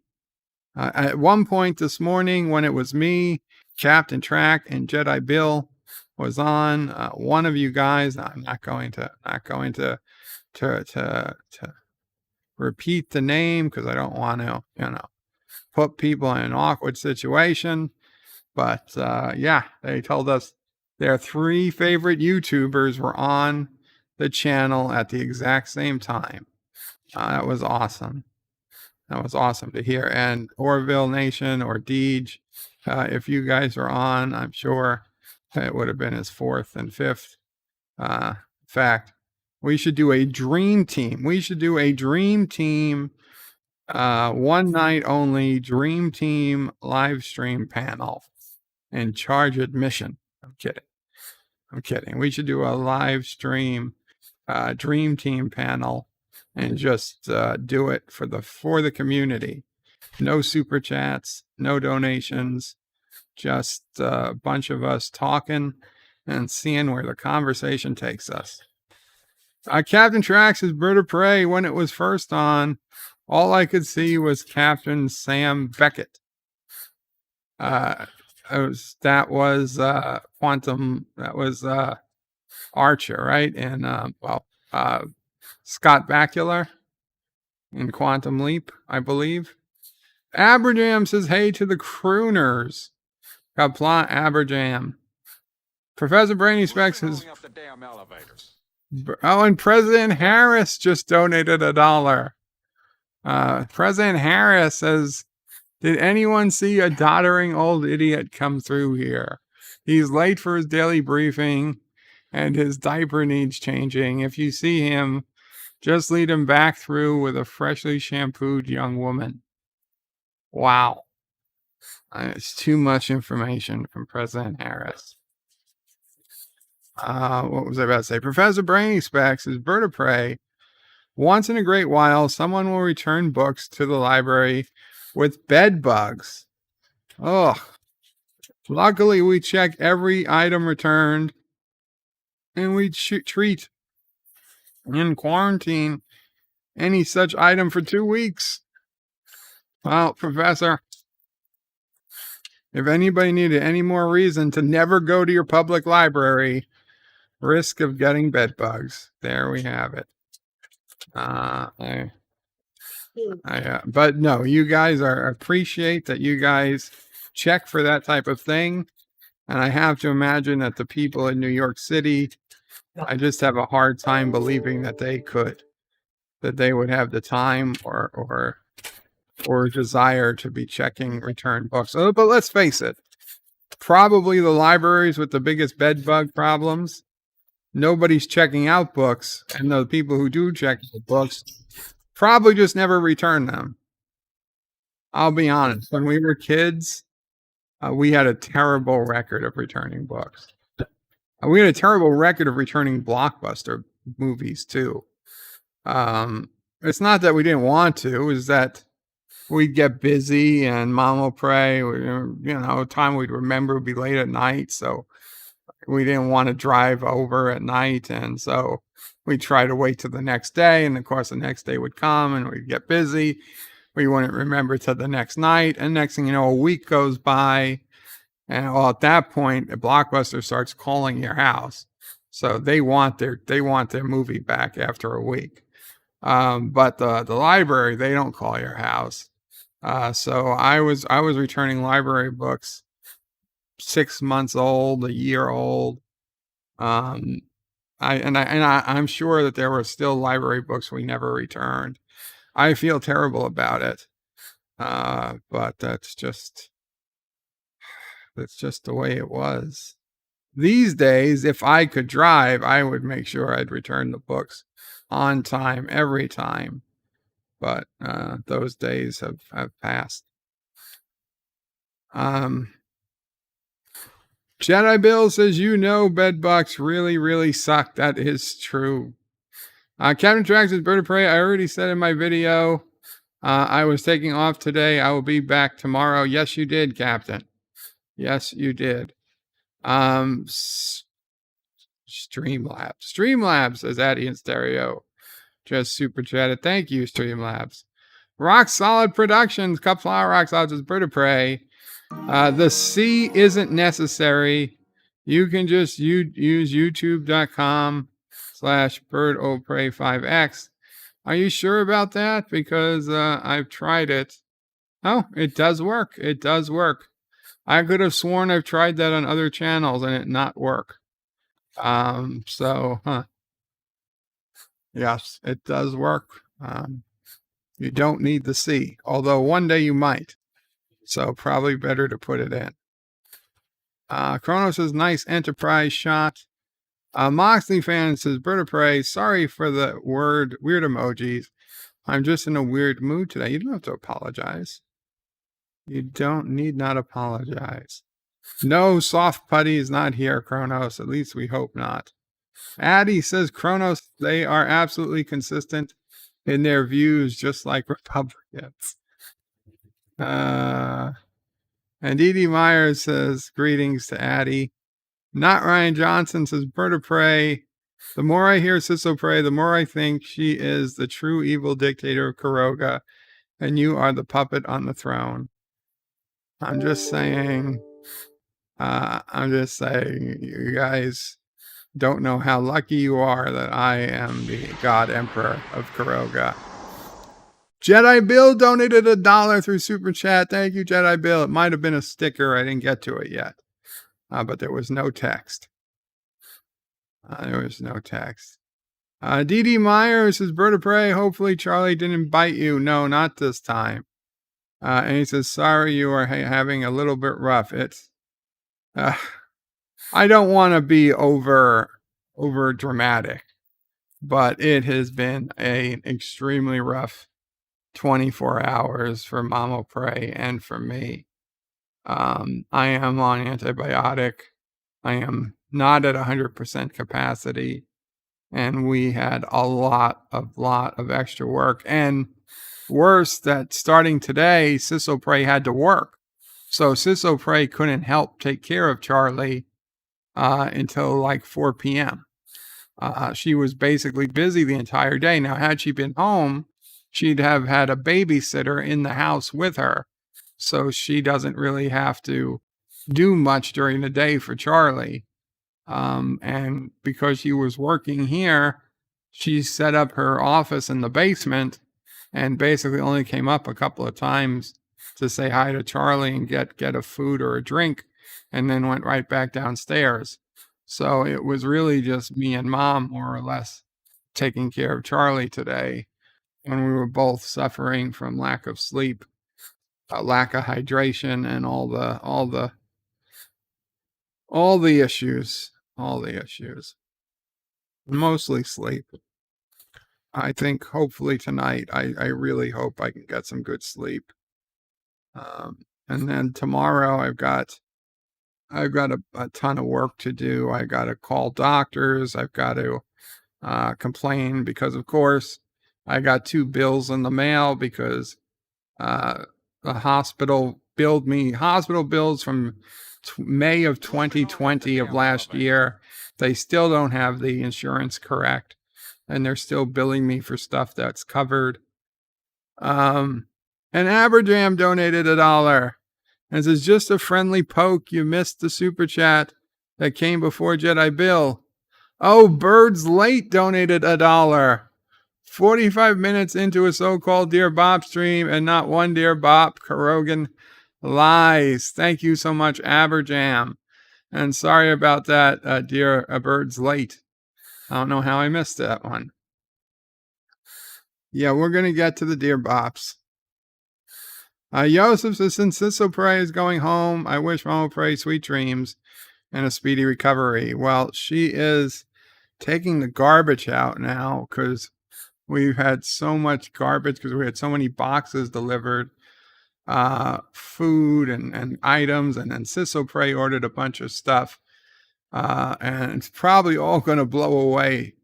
At one point this morning, when it was me, Captain Track, and Jedi Bill was on, one of you guys, I'm not going to repeat the name because I don't want to, put people in an awkward situation. But yeah, they told us their 3 favorite YouTubers were on the channel at the exact same time. That was awesome. That was awesome to hear. And Orville Nation or Deej, if you guys are on, I'm sure it would have been his 4th and 5th. In fact, we should do a dream team. We should do a dream team One night only Dream Team live stream panel and charge admission. I'm kidding. We should do a live stream Dream Team panel and just do it for the community. No super chats, no donations, just a bunch of us talking and seeing where the conversation takes us. Captain Trax's Bird of Prey, when it was first on, all I could see was Captain Sam Beckett. That was Quantum. That was Archer, right? And Scott Bakula in Quantum Leap, I believe. Aberjam says, hey to the crooners. Qapla Aberjam. Professor Brainy Specs says, oh, and President Harris just donated $1. President Harris says, did anyone see a doddering old idiot come through here? He's late for his daily briefing and his diaper needs changing. If you see him, just lead him back through with a freshly shampooed young woman. Wow. It's too much information from President Harris. What was I about to say? Professor Brainy Specs is Bird of Prey. Once in a great while, someone will return books to the library with bed bugs. Oh, luckily we check every item returned and we treat in quarantine any such item for 2 weeks. Well, Professor, if anybody needed any more reason to never go to your public library, risk of getting bed bugs. There we have it. But no, you guys appreciate that you guys check for that type of thing. And I have to imagine that the people in New York City, I just have a hard time believing that they would have the time or desire to be checking return books. But let's face it, probably the libraries with the biggest bed bug problems, nobody's checking out books, and the people who do check the books probably just never return them. I'll be honest. When we were kids, we had a terrible record of returning books. We had a terrible record of returning blockbuster movies too. It's not that we didn't want to; it was that we'd get busy and Mom will pray. Time we'd remember would be late at night, so we didn't want to drive over at night, and so we'd try to wait till the next day. And of course, the next day would come, and we'd get busy. We wouldn't remember till the next night, and next thing you know, a week goes by, and at that point, a Blockbuster starts calling your house, so they want their movie back after a week. But the library, they don't call your house. So I was returning library books 6 months old, a year old. I'm sure that there were still library books we never returned. I feel terrible about it. But that's just the way it was. These days, if I could drive, I would make sure I'd return the books on time every time. But those days have passed. Jedi Bill says, bedbugs really, really suck. That is true. Captain Trax's Bird of Prey, I already said in my video, I was taking off today. I will be back tomorrow. Yes, you did, Captain. Yes, you did. Streamlabs. Streamlabs, says Addy in Stereo. Just super chatted. Thank you, Streamlabs. Rock Solid Productions. Qapla Rock Solid says Bird of Prey. The C isn't necessary. You can just use youtube.com/birdofprey5x. Are you sure about that? Because I've tried it. Oh, it does work. It does work. I could have sworn I've tried that on other channels and it not work. Yes, it does work. You don't need the C, although one day you might. So probably better to put it in. Chrono says, nice Enterprise shot. Moxley fan says, Bird of Prey, sorry for the weird emojis. I'm just in a weird mood today. You don't have to apologize. You don't need not apologize. No, soft putty is not here, Kronos. At least we hope not. Addie says, Kronos, they are absolutely consistent in their views, just like Republicans. And Dee Dee Myers says, greetings to Addie. Not Ryan Johnson says, bird of prey. The more I hear Sisso pray, the more I think she is the true evil dictator of Caroga, and you are the puppet on the throne. I'm just saying, you guys don't know how lucky you are that I am the God Emperor of Caroga. Jedi Bill donated $1 through Super Chat. Thank you, Jedi Bill. It might have been a sticker. I didn't get to it yet. But there was no text. Dee Dee Myers says, bird of prey, hopefully Charlie didn't bite you. No, not this time. And he says, sorry you are having a little bit rough. It's, I don't want to be over dramatic, but it has been an extremely rough 24 hours for Mama Prey and for me. I am on antibiotic. I am not at 100% capacity. And we had a lot of extra work. And worse, that starting today, Sisso Prey had to work. So Sisso Prey couldn't help take care of Charlie until like 4 p.m. She was basically busy the entire day. Now, had she been home, she'd have had a babysitter in the house with her. So she doesn't really have to do much during the day for Charlie. And because she was working here, she set up her office in the basement and basically only came up a couple of times to say hi to Charlie and get a food or a drink, and then went right back downstairs. So it was really just me and Mom, more or less, taking care of Charlie today when we were both suffering from lack of sleep, lack of hydration, and all the issues. Mostly sleep. I think hopefully tonight, I really hope I can get some good sleep. And then tomorrow I've got a ton of work to do. I got to call doctors. I've got to complain because, of course, I got 2 bills in the mail because the hospital billed me hospital bills from May of 2020 of last year. They still don't have the insurance correct, and they're still billing me for stuff that's covered. And Aberjam donated $1 and says, just a friendly poke. You missed the super chat that came before Jedi Bill. Oh, Birds Late donated $1. 45 minutes into a so-called Dear Bop stream and not one Dear Bop. Carogan lies. Thank you so much, Aberjam. And sorry about that, dear Birds Late. I don't know how I missed that one. Yeah, we're going to get to the Dear Bops. Joseph says, since Sisso Prey is going home, I wish Mama Prey sweet dreams and a speedy recovery. Well, she is taking the garbage out now because we've had so much garbage because we had so many boxes delivered, food and items, and then Sisso Prey ordered a bunch of stuff. And it's probably all going to blow away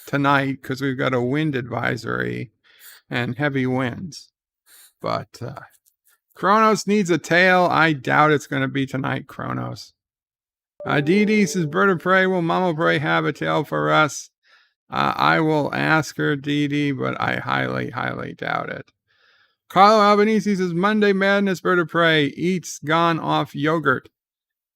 tonight because we've got a wind advisory and heavy winds. But Kronos needs a tail. I doubt it's going to be tonight, Kronos. Dee Dee says, bird of prey, will Mama Prey have a tail for us? I will ask her, Dee Dee, but I highly, highly doubt it. Carlo Albanese says, Monday Madness, bird of prey, eats gone off yogurt.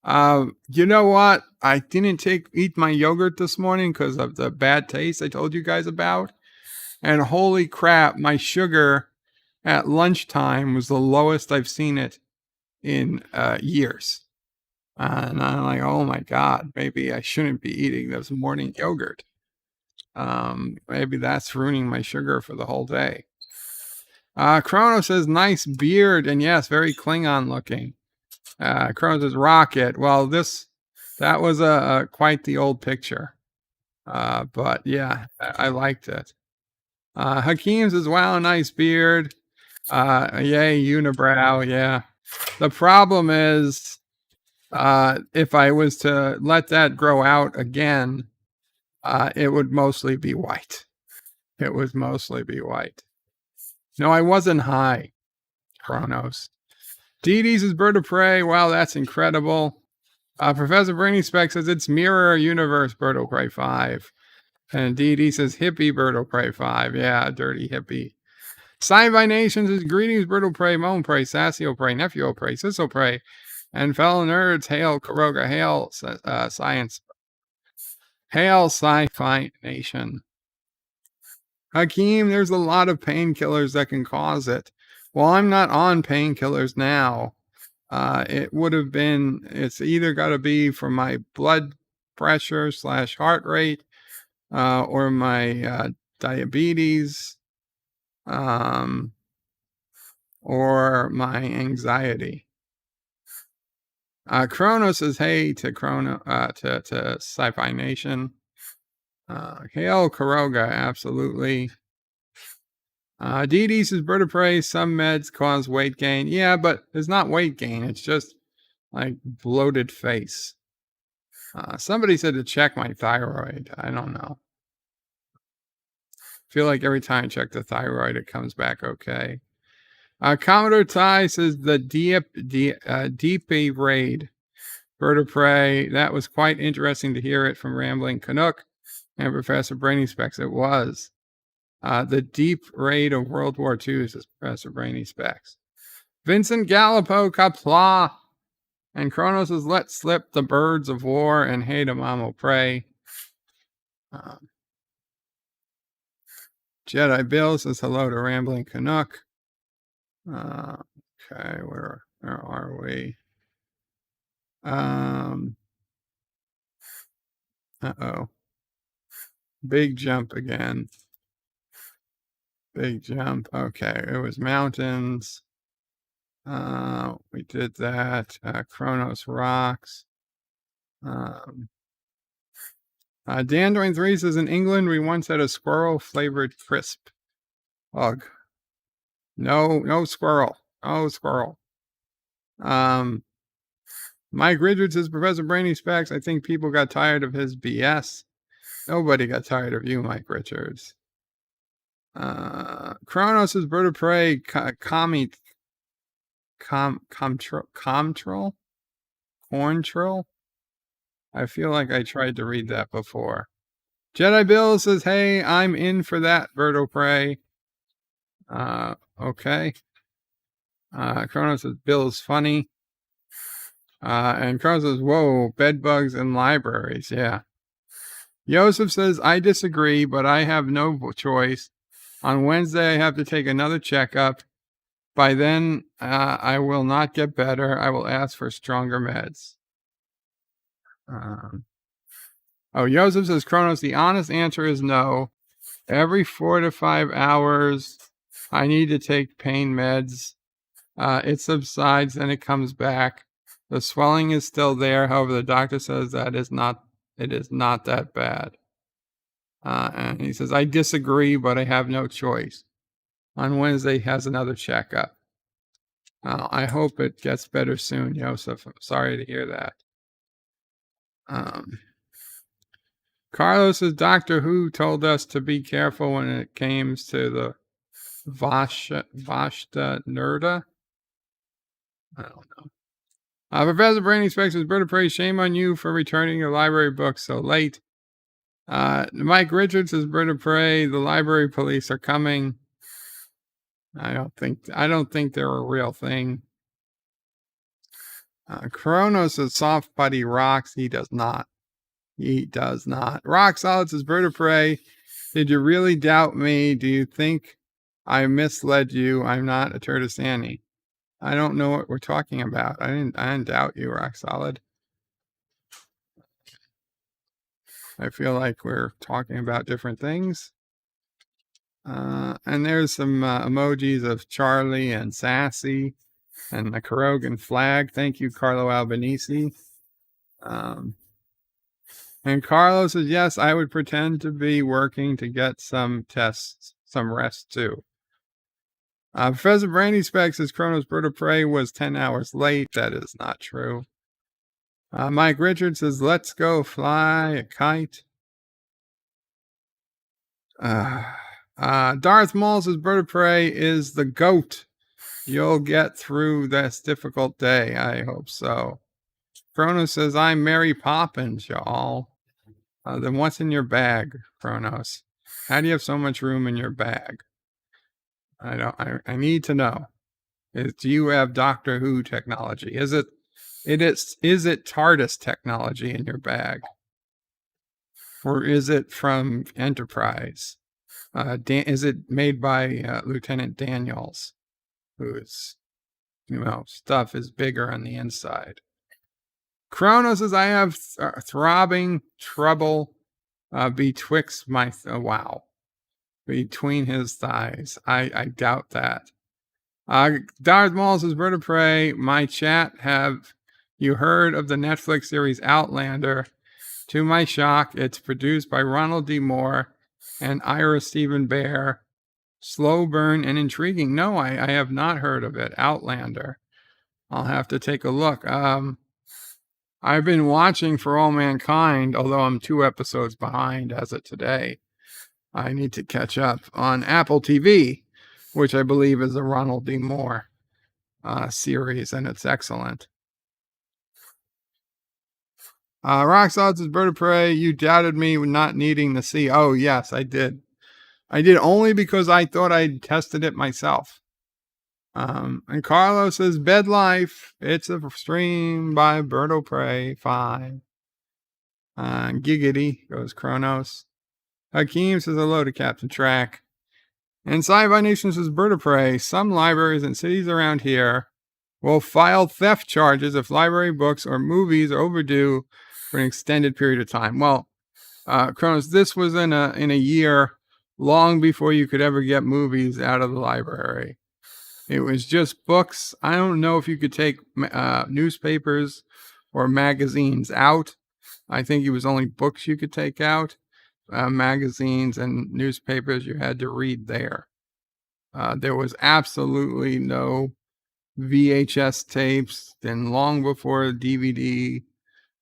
You know what? I didn't eat my yogurt this morning because of the bad taste I told you guys about. And holy crap, my sugar at lunchtime was the lowest I've seen it in years. And I'm like, oh my God, maybe I shouldn't be eating this morning yogurt. Maybe that's ruining my sugar for the whole day. Chrono says, nice beard. And yes, very Klingon looking. Chrono says, rocket. Well, that was quite the old picture. But yeah, I liked it. Hakeem says, wow, nice beard. Yay, unibrow. Yeah. The problem is, if I was to let that grow out again, it would mostly be white. It would mostly be white. No, I wasn't high, Kronos. Dee Dee's is Bird of Prey. Wow, that's incredible. Professor Brainy Spec says it's Mirror Universe Bird of Prey 5. And Dee Dee says hippie Bird of Prey 5. Yeah, dirty hippie. Sign by Nations is greetings, Bird of Prey, Moan Prey, Sassio Prey, Nephew Prey, Sisso Prey, and fellow nerds. Hail Caroga, hail science. Hail Sci-Fi Nation. Hakeem, there's a lot of painkillers that can cause it. Well, I'm not on painkillers now. It would have been, it's either got to be for my blood pressure / heart rate, or my diabetes, or my anxiety. Kronos says hey to to Sci-Fi Nation. Hail Caroga, absolutely. Dee Dee says Bird of Prey, some meds cause weight gain. Yeah, but it's not weight gain. It's just like bloated face. Somebody said to check my thyroid. I don't know. Feel like every time I check the thyroid, it comes back okay. Commodore Ty says the DP raid, Bird of Prey. That was quite interesting to hear it from Rambling Canuck and Professor Brainy Specs. It was. The deep raid of World War II, says Professor Brainy Specs. Vincent Gallipo, Qapla. And Kronos says, let slip the birds of war and hey to Mamo Prey. Jedi Bill says hello to Rambling Canuck. Okay, where are we? Uh-oh. Big jump again. Big jump. Okay, it was mountains. We did that. Kronos rocks. Dandelion 3 says in England we once had a squirrel flavored crisp. Ugh. No squirrel. No squirrel. Mike Richards says Professor Brainy Specs, I think people got tired of his BS. Nobody got tired of you, Mike Richards. Kronos is Bird of Prey, Comtrol? Corntrill? I feel like I tried to read that before. Jedi Bill says, hey, I'm in for that, Bird of Prey. Okay. Kronos says, Bill's funny. And Kronos says, whoa, bed bugs in libraries. Yeah. Joseph says, I disagree, but I have no choice. On Wednesday, I have to take another checkup. By then, I will not get better. I will ask for stronger meds. Joseph says, Kronos, the honest answer is no. Every 4 to 5 hours, I need to take pain meds. It subsides and it comes back. The swelling is still there. However, the doctor says that it is not that bad. And he says, I disagree, but I have no choice. On Wednesday, he has another checkup. I hope it gets better soon, Joseph. I'm sorry to hear that. Carlos' Doctor Who told us to be careful when it came to the Vashta Nerda. I don't know. Professor Brainy Specs says, Bird of Prey, shame on you for returning your library books so late. Mike Richards says, Bird of Prey, the library police are coming. I don't think they're a real thing. Kronos says, soft buddy rocks. He does not. He does not. Rock Solid says, Bird of Prey, did you really doubt me? Do you think I misled you? I'm not a Turtesani. I don't know what we're talking about. I didn't doubt you, Rock Solid. I feel like we're talking about different things. And there's some emojis of Charlie and Sassy and the Carogan flag. Thank you, Carlo Albanese. And Carlos says, yes, I would pretend to be working to get some tests some rest too. Professor Brandy Speck says Chronos Bird of Prey was 10 hours late. That is not true. Mike Richards says, let's go fly a kite. Darth Maul says Bird of Prey is the GOAT. You'll get through this difficult day. I hope so. Chronos says, I'm Mary Poppins, y'all. Then what's in your bag, Chronos? How do you have so much room in your bag? I need to know. Do you have Doctor Who technology? Is it TARDIS technology in your bag? Or is it from Enterprise? Is it made by Lieutenant Daniels, whose stuff is bigger on the inside? Chronos says, I have throbbing trouble betwixt my between his thighs. I doubt that. Darth Maul says, Bird of Prey, my chat, have you heard of the Netflix series Outlander? To my shock, it's produced by Ronald D. Moore and Ira Stephen Bear. Slow burn and intriguing. No, I have not heard of it. Outlander. I'll have to take a look. I've been watching For All Mankind, although I'm 2 episodes behind as of today. I need to catch up on Apple TV, which I believe is a Ronald D. Moore series, and it's excellent. Roxodds is Bird of Prey. You doubted me not needing the sea. Oh, yes, I did. I did only because I thought I'd tested it myself. And Carlos says, Bed Life. It's a stream by Bird of Prey 5. Giggity goes Kronos. Hakeem says hello to Captain Track. And Sci-Fi Nation says Bird of Prey. Some libraries and cities around here will file theft charges if library books or movies are overdue for an extended period of time. Well, Kronos, this was in a year long before you could ever get movies out of the library. It was just books. I don't know if you could take newspapers or magazines out. I think it was only books you could take out. Magazines and newspapers you had to read there. There was absolutely no VHS tapes, and long before DVD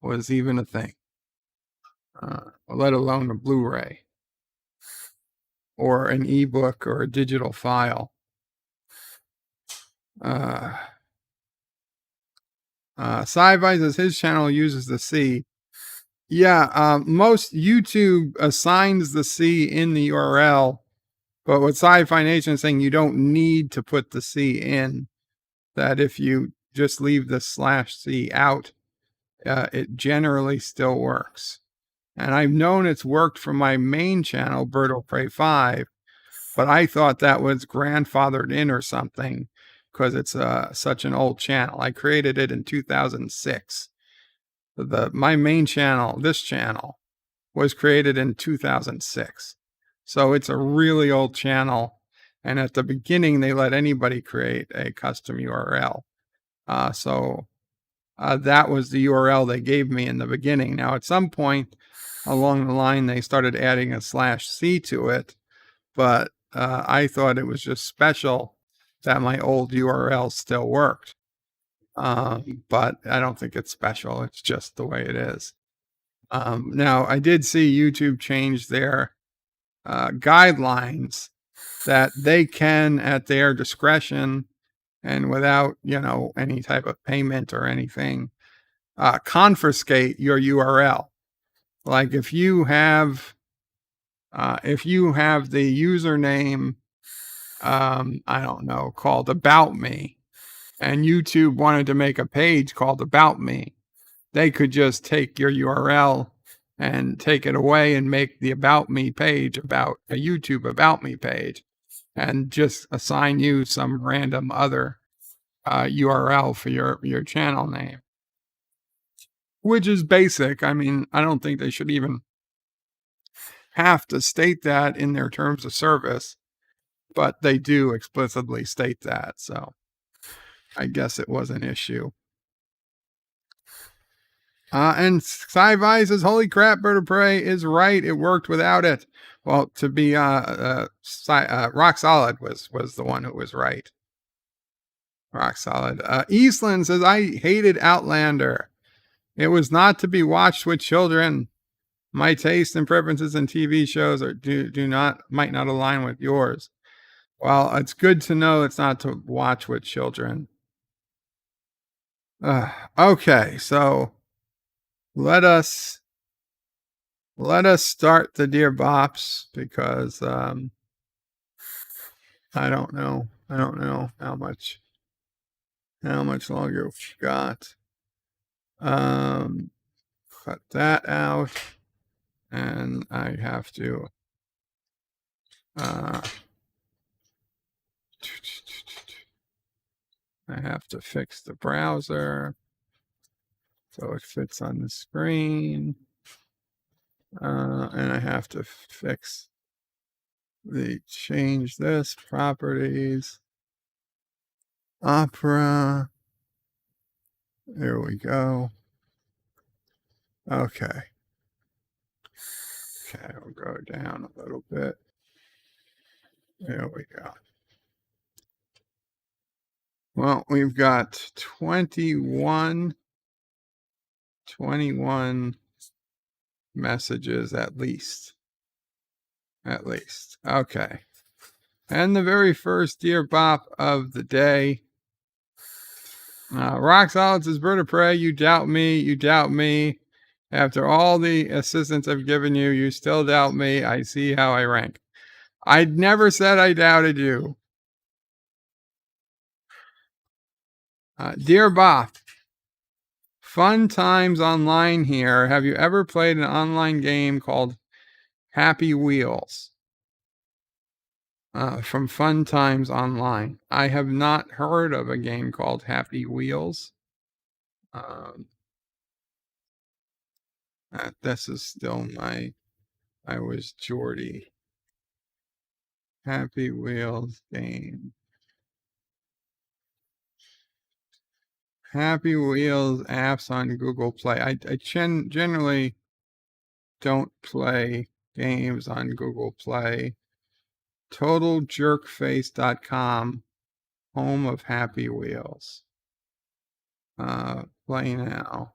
was even a thing, let alone a Blu-ray or an ebook or a digital file. Sci-Fi says his channel uses the C. Yeah, most YouTube assigns the C in the URL, but what Sci-Fi Nation is saying, you don't need to put the C in. That if you just leave the /C out, it generally still works. And I've known it's worked for my main channel, Bird of Prey 5, but I thought that was grandfathered in or something because it's such an old channel. I created it in 2006. My main channel, this channel, was created in 2006. So it's a really old channel. And at the beginning, they let anybody create a custom URL. So that was the URL they gave me in the beginning. Now, at some point along the line, they started adding a /C to it. But I thought it was just special that my old URL still worked. But I don't think it's special. It's just the way it is. Now, I did see YouTube change their guidelines that they can, at their discretion and without, any type of payment or anything, confiscate your URL. Like if you have the username, I don't know, called About Me, and YouTube wanted to make a page called About Me, they could just take your URL and take it away and make the About Me page about a YouTube About Me page and just assign you some random other URL for your channel name, which is basic. I mean, I don't think they should even have to state that in their terms of service, but they do explicitly state that. So I guess it was an issue. And Sci-Fi says, holy crap, Bird of Prey is right. It worked without it. Well, to be Rock Solid was the one who was right. Rock Solid. Eastland says, I hated Outlander. It was not to be watched with children. My taste and preferences in TV shows might not align with yours. Well, it's good to know it's not to watch with children. Okay, so let us start the Dear Bops, because I don't know how much longer we've got. Cut that out, and I have to fix the browser so it fits on the screen, and I have to change this properties, Opera. There we go. Okay, we'll go down a little bit. There we go. Well, we've got 21 messages at least. Okay. And the very first Dear Bop of the day. Rock Solid says, Bird of Prey, you doubt me. After all the assistance I've given you, you still doubt me. I see how I rank. I never said I doubted you. Dear Bop, fun times online here. Have you ever played an online game called Happy Wheels? From Fun Times Online. I have not heard of a game called Happy Wheels. This is still I was Jordy. Happy Wheels game. Happy Wheels apps on Google Play. I generally don't play games on Google Play. TotalJerkface.com, home of Happy Wheels. Play now.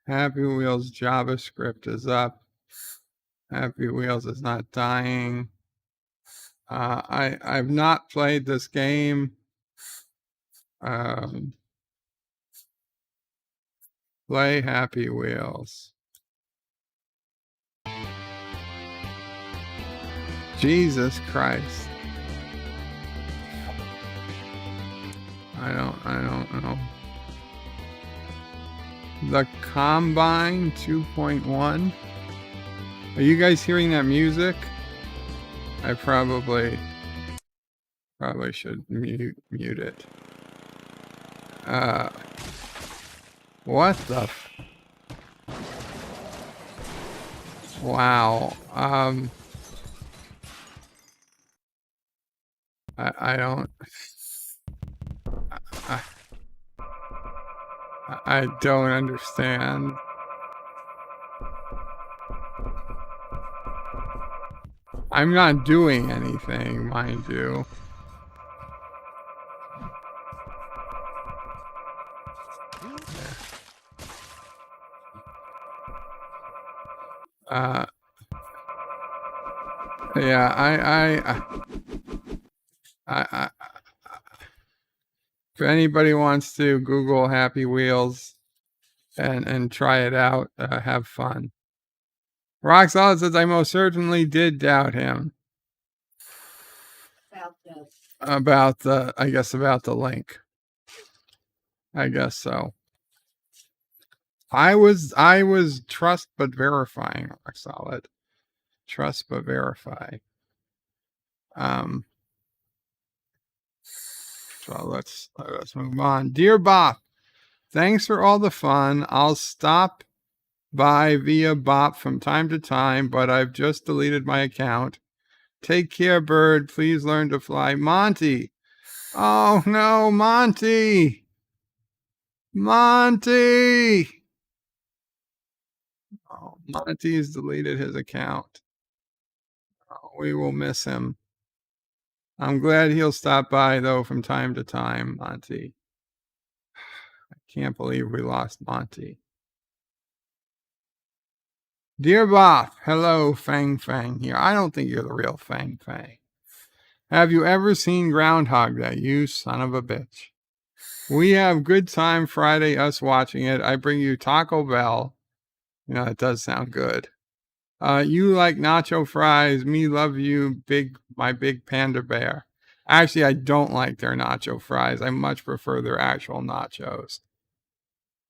Happy Wheels JavaScript is up. Happy Wheels is not dying. I've not played this game. Play Happy Wheels. Jesus Christ. I don't know. The Combine 2.1. Are you guys hearing that music? I probably should mute it. What the wow. I don't understand. I'm not doing anything, mind you. Yeah, if anybody wants to Google Happy Wheels and try it out, have fun. Rock Solid says, I most certainly did doubt him. About the link. I guess so. I was trust but verifying, Rock Solid. Trust but verify. So let's move on. Dear Bop, thanks for all the fun. I'll stop by via Bop from time to time, but I've just deleted my account. Take care, bird. Please learn to fly. Monty. Oh no, Monty. Monty's deleted his account. Oh, we will miss him. I'm glad he'll stop by, though, from time to time, Monty. I can't believe we lost Monty. Dear Bop, hello, Fang Fang here. I don't think you're the real Fang Fang. Have you ever seen Groundhog Day, you son of a bitch? We have good time Friday, us watching it. I bring you Taco Bell. You know, it does sound good. You like nacho fries. Me love you, my big panda bear. Actually, I don't like their nacho fries. I much prefer their actual nachos.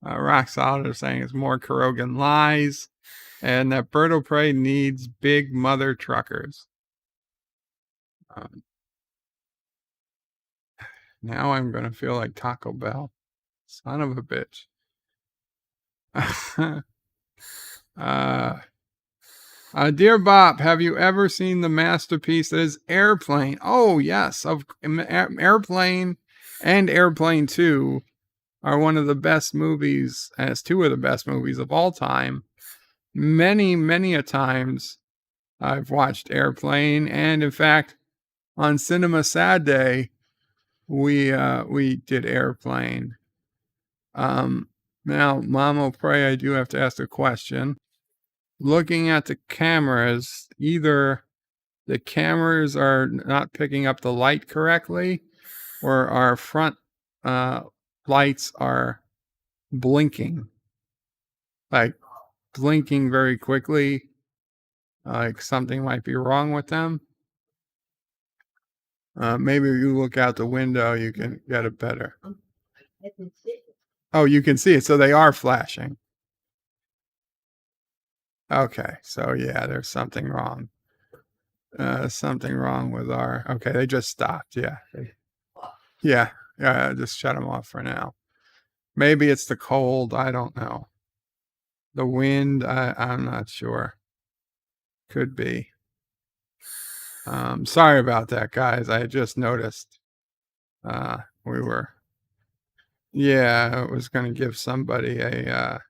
Rock Solid are saying it's more Carogan lies, and that Birdo Prey needs big mother truckers. Now I'm going to feel like Taco Bell. Son of a bitch. Dear Bop, have you ever seen the masterpiece that is Airplane? Oh, yes. Airplane and Airplane 2 are one of the best movies, as two of the best movies of all time. Many, many a times I've watched Airplane, and in fact, on Cinema Sad Day, we did Airplane. Now, Mamo Pray, I do have to ask a question. Looking at the cameras, either the cameras are not picking up the light correctly, or our front lights are blinking, like blinking very quickly, like something might be wrong with them. Maybe if you look out the window, you can get it better. Oh, you can see it. So they are flashing. Okay. So yeah, there's something wrong. Something wrong with our, okay, they just stopped. Yeah. Yeah. Just shut them off for now. Maybe it's the cold. I don't know. The wind. I'm not sure. Could be. Sorry about that, guys. I just noticed. We were. Yeah, I was going to give somebody a,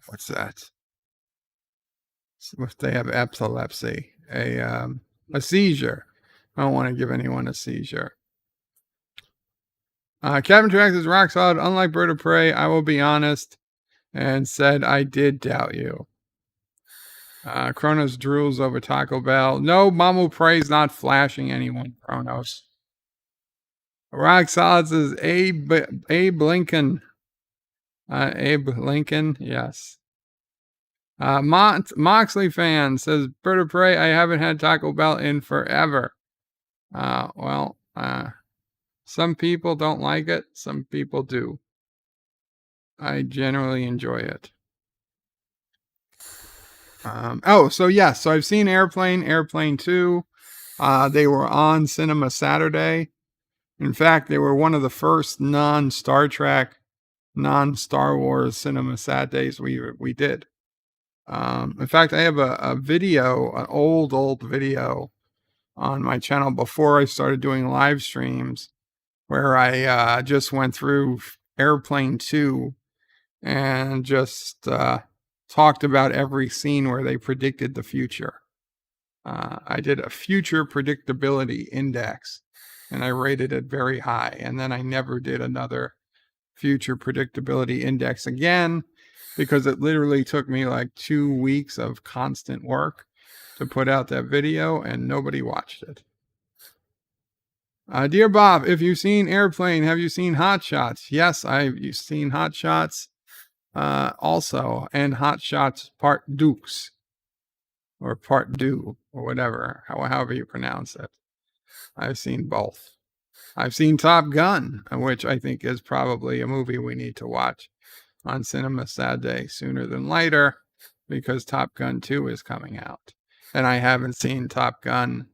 what's that? If they have epilepsy, a seizure. I don't want to give anyone a seizure. Captain Trax is rock solid. Unlike Bird of Prey, I will be honest and said I did doubt you. Kronos drools over Taco Bell. No, Mamo Prey's not flashing anyone, Kronos. Rock solid says Abe Lincoln. Abe Lincoln, yes. Moxley fan says, Bird of Prey, I haven't had Taco Bell in forever. Some people don't like it. Some people do. I generally enjoy it. So I've seen Airplane 2. They were on Cinema Saturday. In fact, they were one of the first non-Star Trek, non-Star Wars Cinema Saturdays we did. In fact, I have a video, an old video on my channel before I started doing live streams, where I just went through Airplane 2 and just talked about every scene where they predicted the future. I did a future predictability index, and I rated it very high. And then I never did another future predictability index again, because it literally took me like 2 weeks of constant work to put out that video, and nobody watched it. Dear Bob, if you've seen Airplane, have you seen Hot Shots? Yes, I've seen Hot Shots also, and Hot Shots Part Dukes, or Part Do, or whatever, however you pronounce it. I've seen both. I've seen Top Gun, which I think is probably a movie we need to watch on Cinema Saturday sooner than later, because Top Gun 2 is coming out. And I haven't seen Top Gun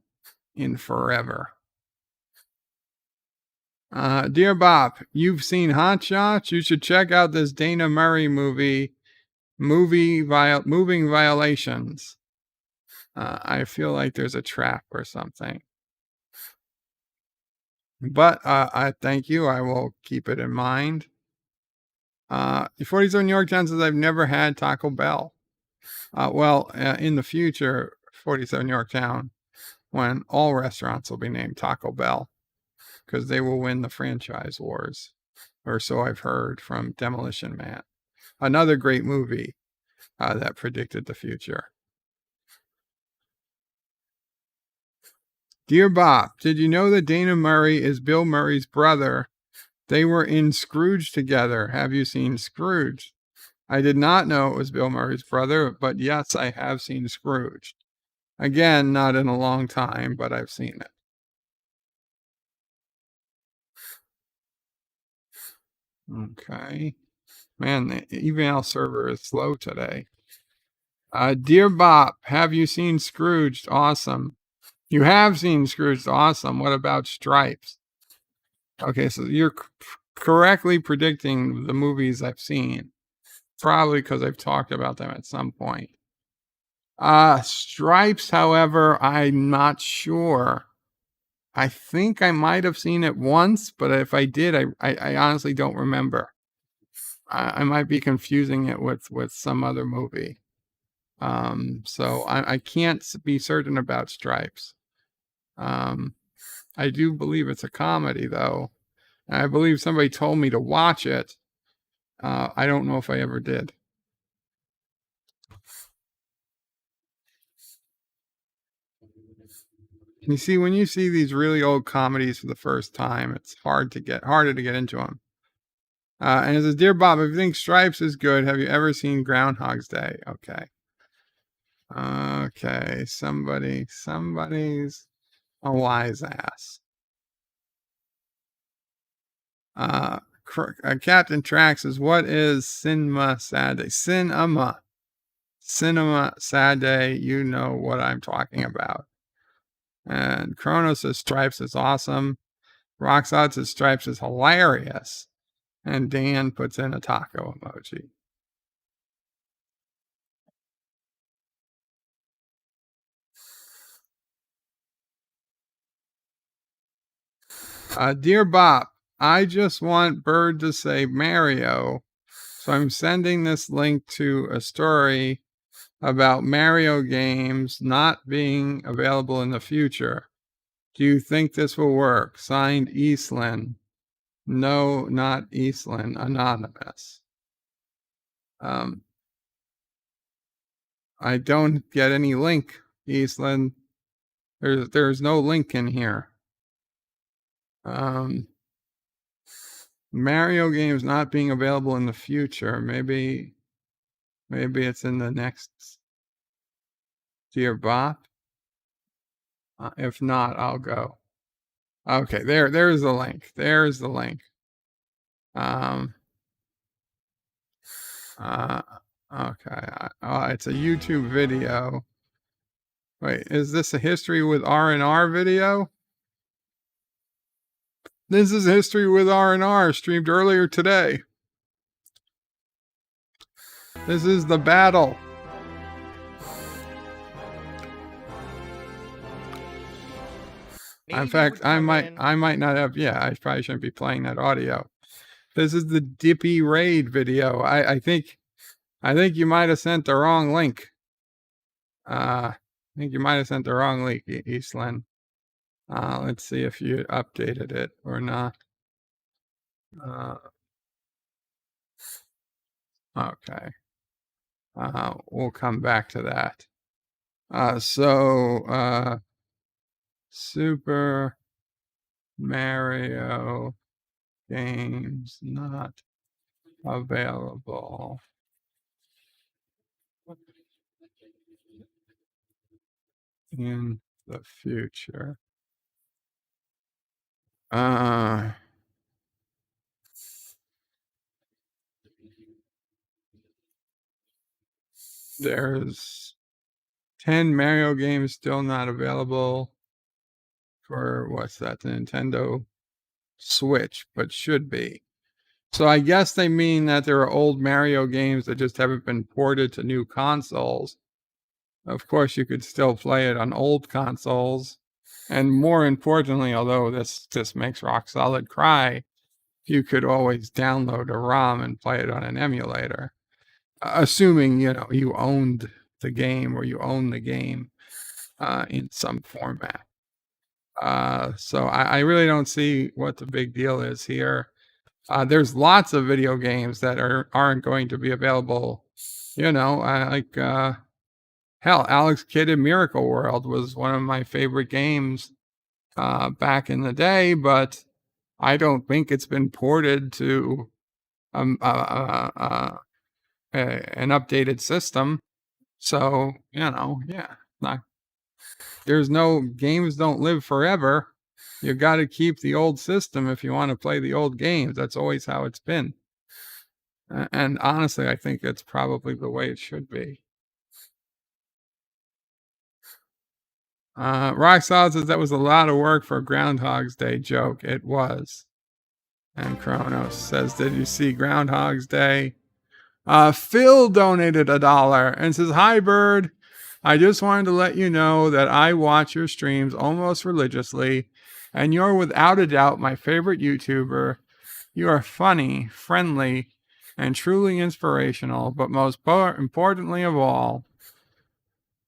in forever. Dear Bob, you've seen Hot Shots? You should check out this Dana Murray movie, Moving Violations. I feel like there's a trap or something. But I thank you. I will keep it in mind. 47 Yorktown says, I've never had Taco Bell. In the future, 47 Yorktown, when all restaurants will be named Taco Bell, because they will win the franchise wars, or so I've heard from Demolition Man. Another great movie that predicted the future. Dear Bop, did you know that Dana Murray is Bill Murray's brother? They were in Scrooge together. Have you seen Scrooge? I did not know it was Bill Murray's brother, but yes, I have seen Scrooge. Again, not in a long time, but I've seen it. Okay. Man, the email server is slow today. Dear Bop, have you seen Scrooged? Awesome. You have seen Scrooged. Awesome. What about Stripes? Okay, so you're correctly predicting the movies I've seen. Probably because I've talked about them at some point. Stripes, however, I'm not sure. I think I might have seen it once, but if I did, I honestly don't remember. I might be confusing it with some other movie. So I can't be certain about Stripes. I do believe it's a comedy, though. And I believe somebody told me to watch it. I don't know if I ever did. You see, when you see these really old comedies for the first time, it's harder to get into them. And it says, Dear Bob, if you think Stripes is good, have you ever seen Groundhog's Day? Okay. Okay, somebody's a wise ass. Captain Trax says, what is Cinema Sad Day? Cinema Sad Day. You know what I'm talking about. And Chrono says Stripes is awesome. Roxod says Stripes is hilarious. And Dan puts in a taco emoji. Dear Bob, I just want Bird to say Mario. So I'm sending this link to a story about Mario games not being available in the future. Do you think this will work? Signed, Eastland. No, not Eastland. Anonymous. I don't get any link, Eastland. There's no link in here. Mario games not being available in the future. Maybe it's in the next Dear Bop. If not, I'll go. Okay, there's the link. There's the link. Okay. It's a YouTube video. Wait, is this a history with R&R video? This is History with R&R, streamed earlier today. This is the battle. In fact, I might not have. Yeah, I probably shouldn't be playing that audio. This is the Dippy Raid video. I think you might have sent the wrong link. I think you might have sent the wrong link, Eastland. Let's see if you updated it or not. Okay. We'll come back to that. Super Mario games not available in the future. There's 10 Mario games still not available for what's that, the Nintendo Switch, but should be. So I guess they mean that there are old Mario games that just haven't been ported to new consoles. Of course, you could still play it on old consoles. And more importantly, although this makes Rock Solid cry, you could always download a ROM and play it on an emulator, assuming you owned the game or you own the game in some format. So I really don't see what the big deal is here. There's lots of video games that aren't going to be available. Like hell, Alex Kidd in Miracle World was one of my favorite games back in the day, but I don't think it's been ported to an updated system. So yeah, there's no games don't live forever. You got to keep the old system if you want to play the old games. That's always how it's been. And honestly, I think it's probably the way it should be. Rock Solid says that was a lot of work for a Groundhog's Day joke. It was. And Kronos says, did you see Groundhog's Day? Phil donated $1 and says, hi, Bird. I just wanted to let you know that I watch your streams almost religiously, and you're without a doubt my favorite YouTuber. You are funny, friendly, and truly inspirational, but most importantly of all,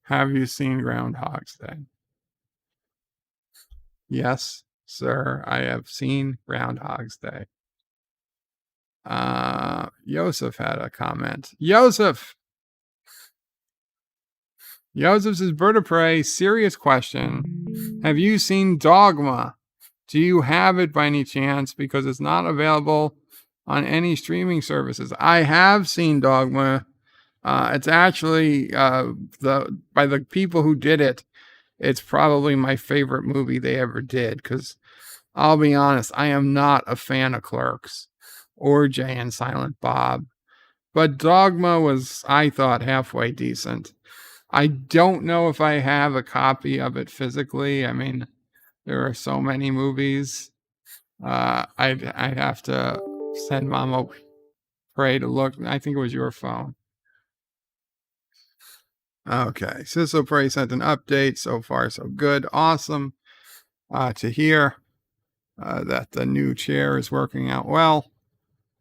have you seen Groundhog's Day? Yes, sir, I have seen Groundhog's Day. Yosef had a comment. Yosef says, Bird of Prey, serious question. Have you seen Dogma? Do you have it by any chance? Because it's not available on any streaming services. I have seen Dogma. It's actually by the people who did it. It's probably my favorite movie they ever did. Because I'll be honest, I am not a fan of Clerks or Jay and Silent Bob. But Dogma was, I thought, halfway decent. I don't know if I have a copy of it physically. I mean, there are so many movies. I'd have to send Mama Pray to look. I think it was your phone. Okay, Sisso Pray sent an update. So far, so good. Awesome to hear that the new chair is working out well.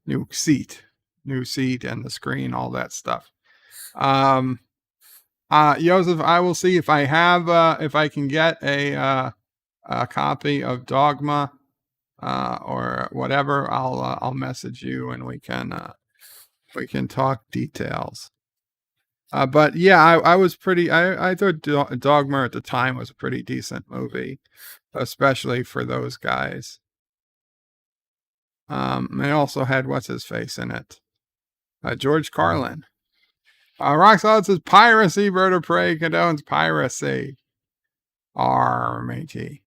New seat, and the screen, all that stuff. Joseph, I will see if I have, if I can get a copy of Dogma, or whatever. I'll message you and we can talk details. But yeah, I was pretty. I thought Dogma at the time was a pretty decent movie, especially for those guys. It also had what's his face in it, George Carlin. Rock Solid says piracy. Bird of Prey condones piracy. matey.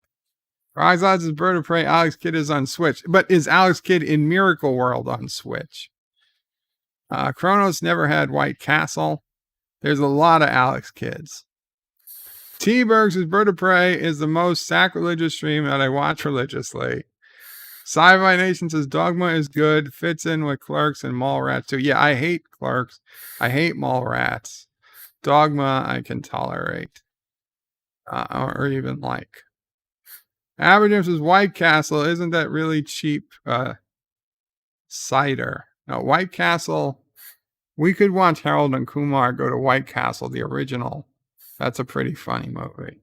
Rock Solid says Bird of Prey. Alex Kidd is on Switch, but is Alex Kidd in Miracle World on Switch? Kronos never had White Castle. There's a lot of Alex Kidds. T-Berg says Bird of Prey is the most sacrilegious stream that I watch religiously. Sci-Fi Nation says Dogma is good, fits in with Clerks and Mallrats too. Yeah, I hate Clerks. I hate Mallrats. Dogma I can tolerate. Or even like. Average says White Castle, isn't that really cheap cider? No, White Castle, we could watch Harold and Kumar go to White Castle, the original. That's a pretty funny movie.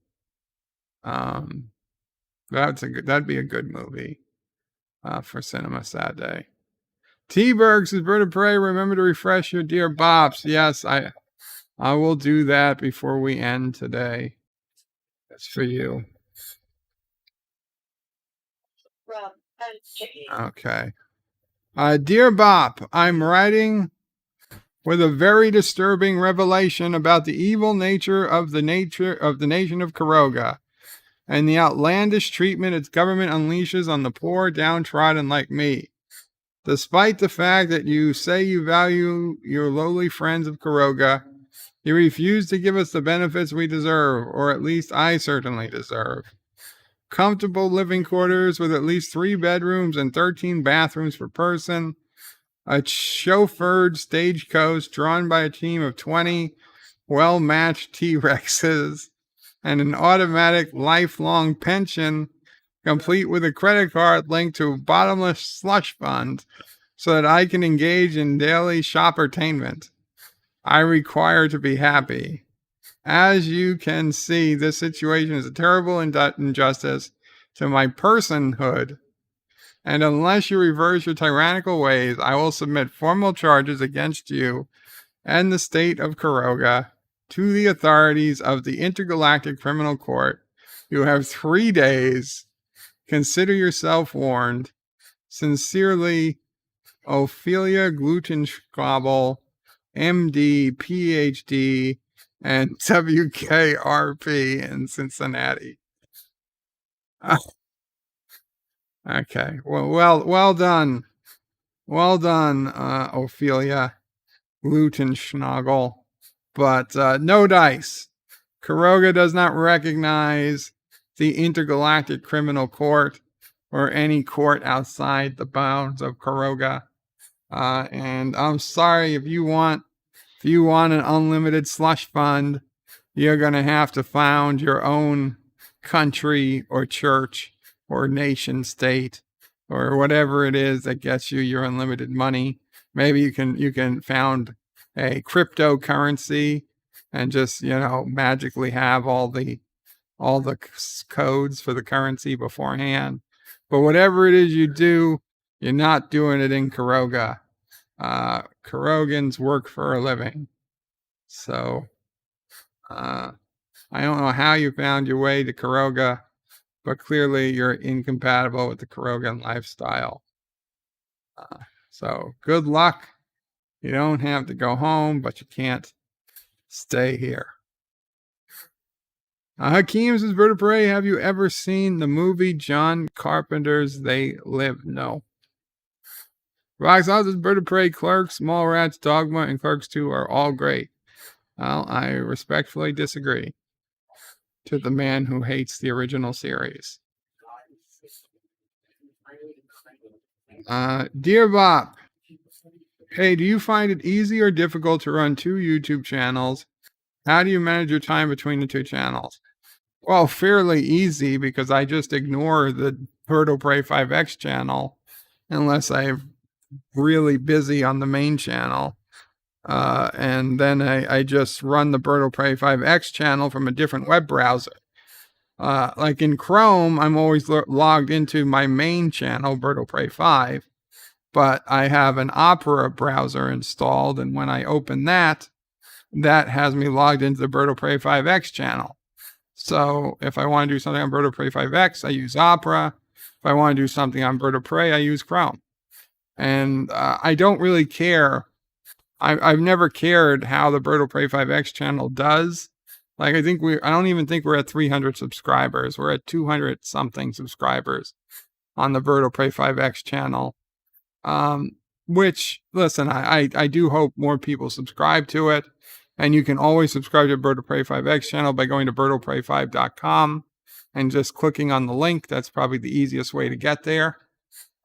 That'd be a good movie. For Cinema Saturday. T-Berg says, Bird of Prey, remember to refresh your Dear Bops. Yes, I will do that before we end today. That's for you. Okay. Dear Bop, I'm writing with a very disturbing revelation about the evil nature of the nation of Caroga, and the outlandish treatment its government unleashes on the poor downtrodden like me. Despite the fact that you say you value your lowly friends of Caroga, you refuse to give us the benefits we deserve, or at least I certainly deserve. Comfortable living quarters with at least 3 bedrooms and 13 bathrooms per person, a chauffeured stagecoach drawn by a team of 20 well-matched T-Rexes, and an automatic lifelong pension complete with a credit card linked to a bottomless slush fund so that I can engage in daily shoppertainment. I require to be happy. As you can see, this situation is a terrible injustice to my personhood. And unless you reverse your tyrannical ways, I will submit formal charges against you and the state of Caroga to the authorities of the Intergalactic Criminal Court. You have 3 days. Consider yourself warned. Sincerely, Ophelia Glutenschnabel, MD, PhD, and WKRP in Cincinnati. Okay. Well done. Well done, Ophelia Glutenschnagel. But no dice. Caroga does not recognize the Intergalactic Criminal Court or any court outside the bounds of Caroga. And I'm sorry, if you want an unlimited slush fund, you're going to have to found your own country or church or nation state or whatever it is that gets you your unlimited money. Maybe you can found a cryptocurrency and just, magically have all the codes for the currency beforehand. But whatever it is you do, you're not doing it in Caroga. Carogans work for a living. So, I don't know how you found your way to Caroga, but clearly you're incompatible with the Carogan lifestyle. So good luck. You don't have to go home, but you can't stay here. Hakeem says, Vertebrae, have you ever seen the movie John Carpenter's They Live? No. Rox says, Vertebrae, Clerks, Mallrats, Dogma, and Clerks 2 are all great. Well, I respectfully disagree to the man who hates the original series. Dear Bop, hey, do you find it easy or difficult to run 2 YouTube channels? How do you manage your time between the 2 channels? Well, fairly easy, because I just ignore the Birdo Prey 5X channel unless I'm really busy on the main channel. And then I just run the Birdo Prey 5X channel from a different web browser. Like in Chrome, I'm always logged into my main channel, Birdo Prey 5, but I have an Opera browser installed, and when I open that has me logged into the Birdo Prey 5X channel. So if I want to do something on Birdo Prey 5X, I use Opera. If I want to do something on Birdo Prey, I use Chrome. And I don't really care. I've never cared how the Birdo Prey 5X channel does. Like, I don't even think we're at 300 subscribers. We're at 200 something subscribers on the Birdo Prey 5X channel. Which, listen, I do hope more people subscribe to it. And you can always subscribe to Birdo Prey 5X channel by going to birdoprey5.com and just clicking on the link. That's probably the easiest way to get there.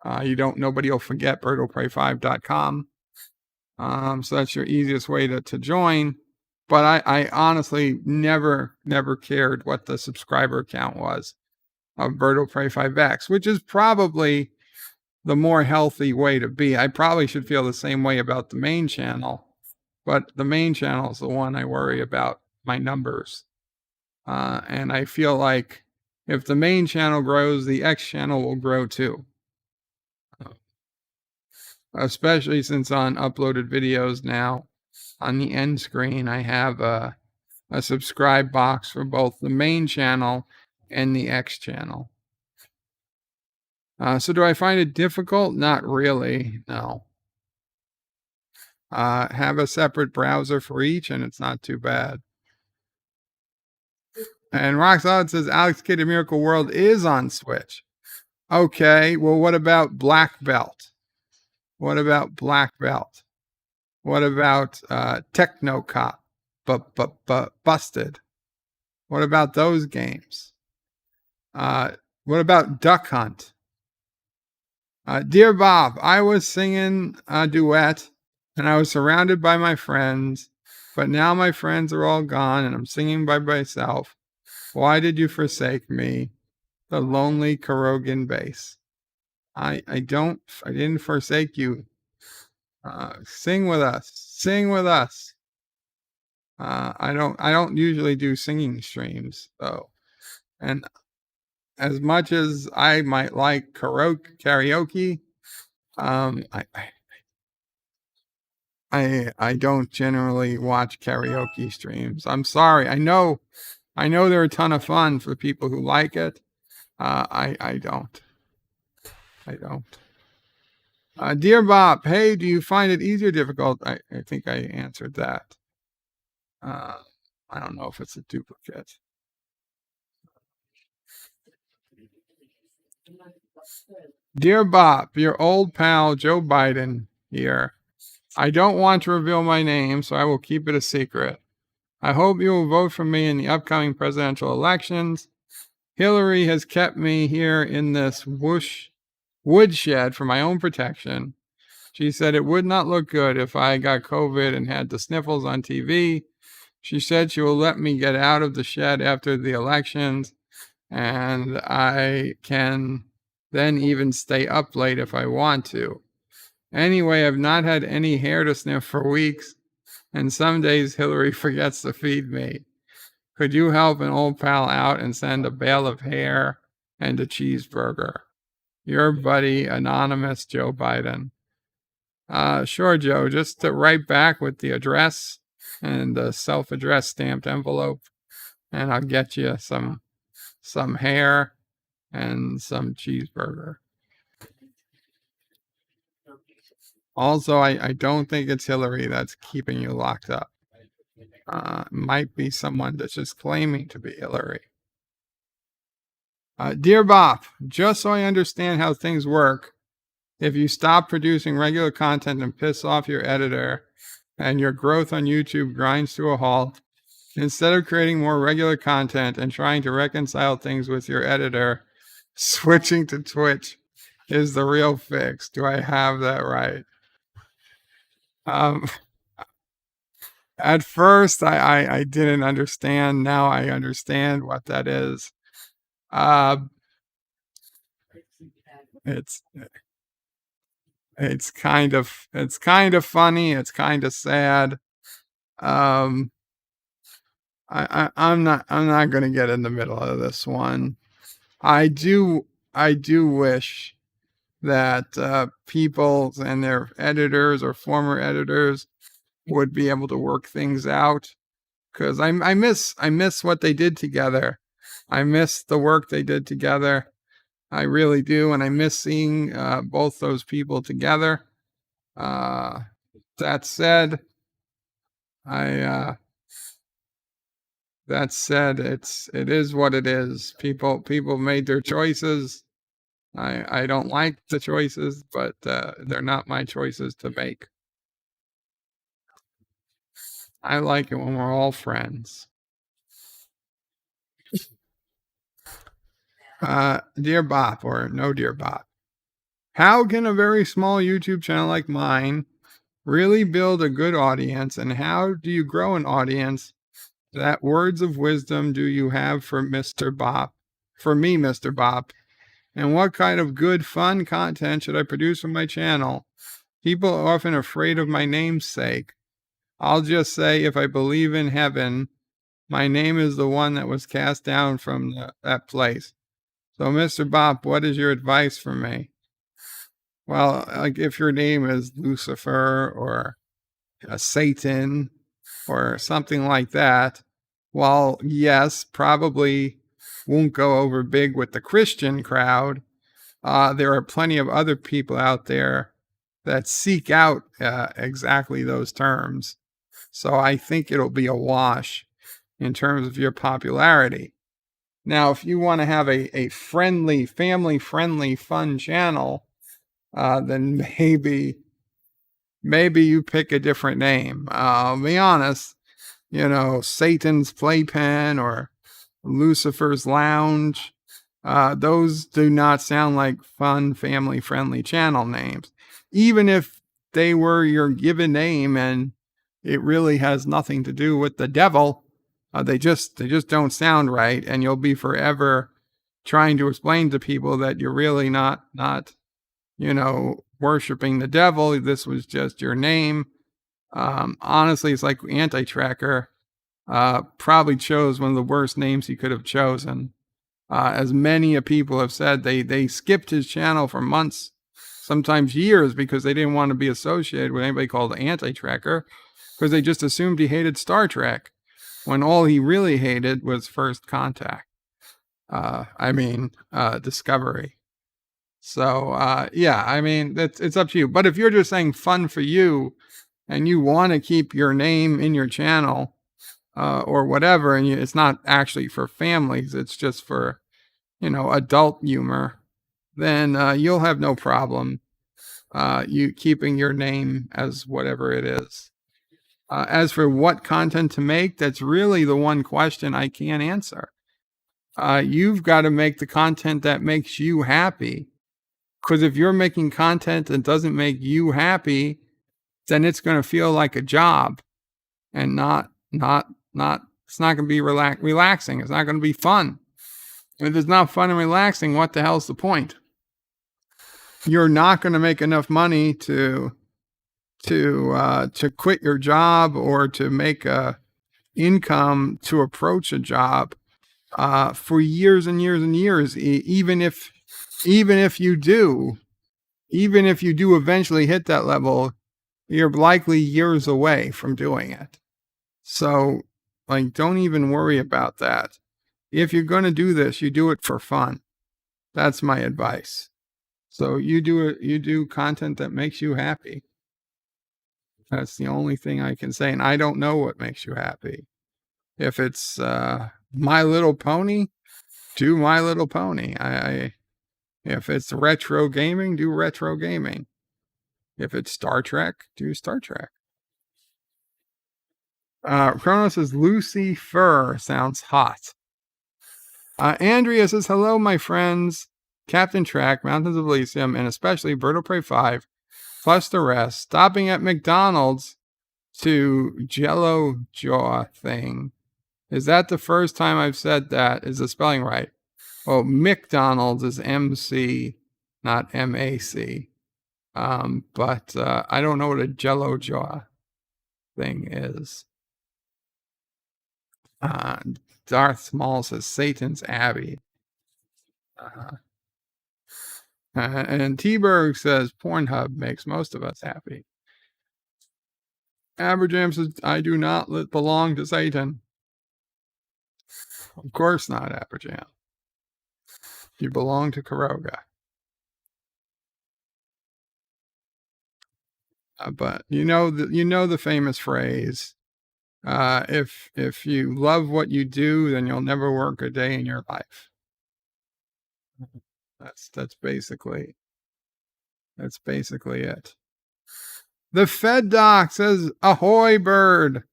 Nobody will forget birdoprey5.com. So that's your easiest way to join. But I honestly never cared what the subscriber count was of Birdo Prey 5X, which is probably the more healthy way to be. I probably should feel the same way about the main channel, but the main channel is the one I worry about my numbers. And I feel like if the main channel grows, the X channel will grow too. Especially since on uploaded videos now, on the end screen, I have a subscribe box for both the main channel and the X channel. So do I find it difficult? Not really, no. Have a separate browser for each, and it's not too bad. And Roxanne says, Alex Kidd in Miracle World is on Switch. Okay, well, what about Black Belt? What about Black Belt? What about Techno Cop? Busted. What about those games? What about Duck Hunt? Dear Bob, I was singing a duet and I was surrounded by my friends, but now my friends are all gone and I'm singing by myself. Why did you forsake me? the lonely Carogan bass. I didn't forsake you. Sing with us. Sing with us. I don't usually do singing streams though. And as much as I might like karaoke, um, I, I don't generally watch karaoke streams. I'm sorry. I know they're a ton of fun for people who like it. I don't. I don't. Dear Bop, hey, do you find it easy or difficult? I think I answered that. I don't know if it's a duplicate. Dear Bop, your old pal Joe Biden here. I don't want to reveal my name, so I will keep it a secret. I hope you will vote for me in the upcoming presidential elections. Hillary has kept me here in this woodshed for my own protection. She said it would not look good if I got COVID and had the sniffles on TV. She said she will let me get out of the shed after the elections, and I can then even stay up late if I want to. Anyway, I've not had any hair to sniff for weeks, and some days Hillary forgets to feed me. Could you help an old pal out and send a bale of hair and a cheeseburger? Your buddy, Anonymous Joe Biden. Sure, Joe. Just to write back with the address and the self-addressed stamped envelope, and I'll get you some hair and some cheeseburger. Also, I don't think it's Hillary that's keeping you locked up. Might be someone that's just claiming to be Hillary. Dear Bop, just so I understand how things work, if you stop producing regular content and piss off your editor and your growth on YouTube grinds to a halt, instead of creating more regular content and trying to reconcile things with your editor, switching to Twitch is the real fix. Do I have that right? At first, I didn't understand. Now I understand what that is. It's kind of funny. It's kind of sad. I'm not going to get in the middle of this one. I do wish that people and their editors or former editors would be able to work things out, because I miss what they did together. I miss the work they did together. I really do, and I miss seeing both those people together. That said, it is what it is. People made their choices. I don't like the choices, but they're not my choices to make. I like it when we're all friends. Dear Bop, or no Dear Bop. How can a very small YouTube channel like mine really build a good audience, and how do you grow an audience? That words of wisdom do you have for Mr. Bop? For me, Mr. Bop. And what kind of good, fun content should I produce on my channel? People are often afraid of my namesake. I'll just say, if I believe in heaven, my name is the one that was cast down from that place. So, Mr. Bop, what is your advice for me? Well, like if your name is Lucifer or Satan or something like that, well, yes, probably won't go over big with the Christian crowd. There are plenty of other people out there that seek out exactly those terms. So I think it'll be a wash in terms of your popularity. Now, if you want to have a friendly, family-friendly, fun channel, then maybe you pick a different name. I'll be honest, Satan's Playpen or Lucifer's Lounge, those do not sound like fun, family-friendly channel names. Even if they were your given name and it really has nothing to do with the devil, they just don't sound right, and you'll be forever trying to explain to people that you're really not, worshiping the devil. This was just your name. Honestly, it's like Anti-Tracker probably chose one of the worst names he could have chosen. As many people have said, they skipped his channel for months, sometimes years, because they didn't want to be associated with anybody called Anti-Tracker, because they just assumed he hated Star Trek, when all he really hated was First Contact. Discovery. So, it's up to you. But if you're just saying fun for you, and you want to keep your name in your channel, or whatever, and it's not actually for families, it's just for, adult humor, then you'll have no problem you keeping your name as whatever it is. As for what content to make, that's really the one question I can't answer. You've got to make the content that makes you happy. Because if you're making content that doesn't make you happy, then it's going to feel like a job, and not it's not going to be relaxing. It's not going to be fun. If it's not fun and relaxing, what the hell's the point? You're not going to make enough money to quit your job, or to make a income to approach a job for years and years and years. Even if you do eventually hit that level, you're likely years away from doing it. So, don't even worry about that. If you're going to do this, you do it for fun. That's my advice. So you do content that makes you happy. That's the only thing I can say. And I don't know what makes you happy. If it's My Little Pony, do My Little Pony. If it's retro gaming, do retro gaming. If it's Star Trek, do Star Trek. Chrono says Lucifer sounds hot. Andrea says, hello, my friends. Captain Track, Mountains of Elysium, and especially Bird of Prey 5, plus the rest, stopping at McDonald's to Jello Jaw thing. Is that the first time I've said that? Is the spelling right? Well, McDonald's is MC, not MAC. But I don't know what a Jello Jaw thing is. Darth Small says Satan's Abbey. And T-Berg says Pornhub makes most of us happy. Aberjam says, I do not belong to Satan. Of course not, Aberjam. You belong to Caroga. But you know the famous phrase, if you love what you do, then you'll never work a day in your life. That's basically it. The Fed Doc says, ahoy, bird.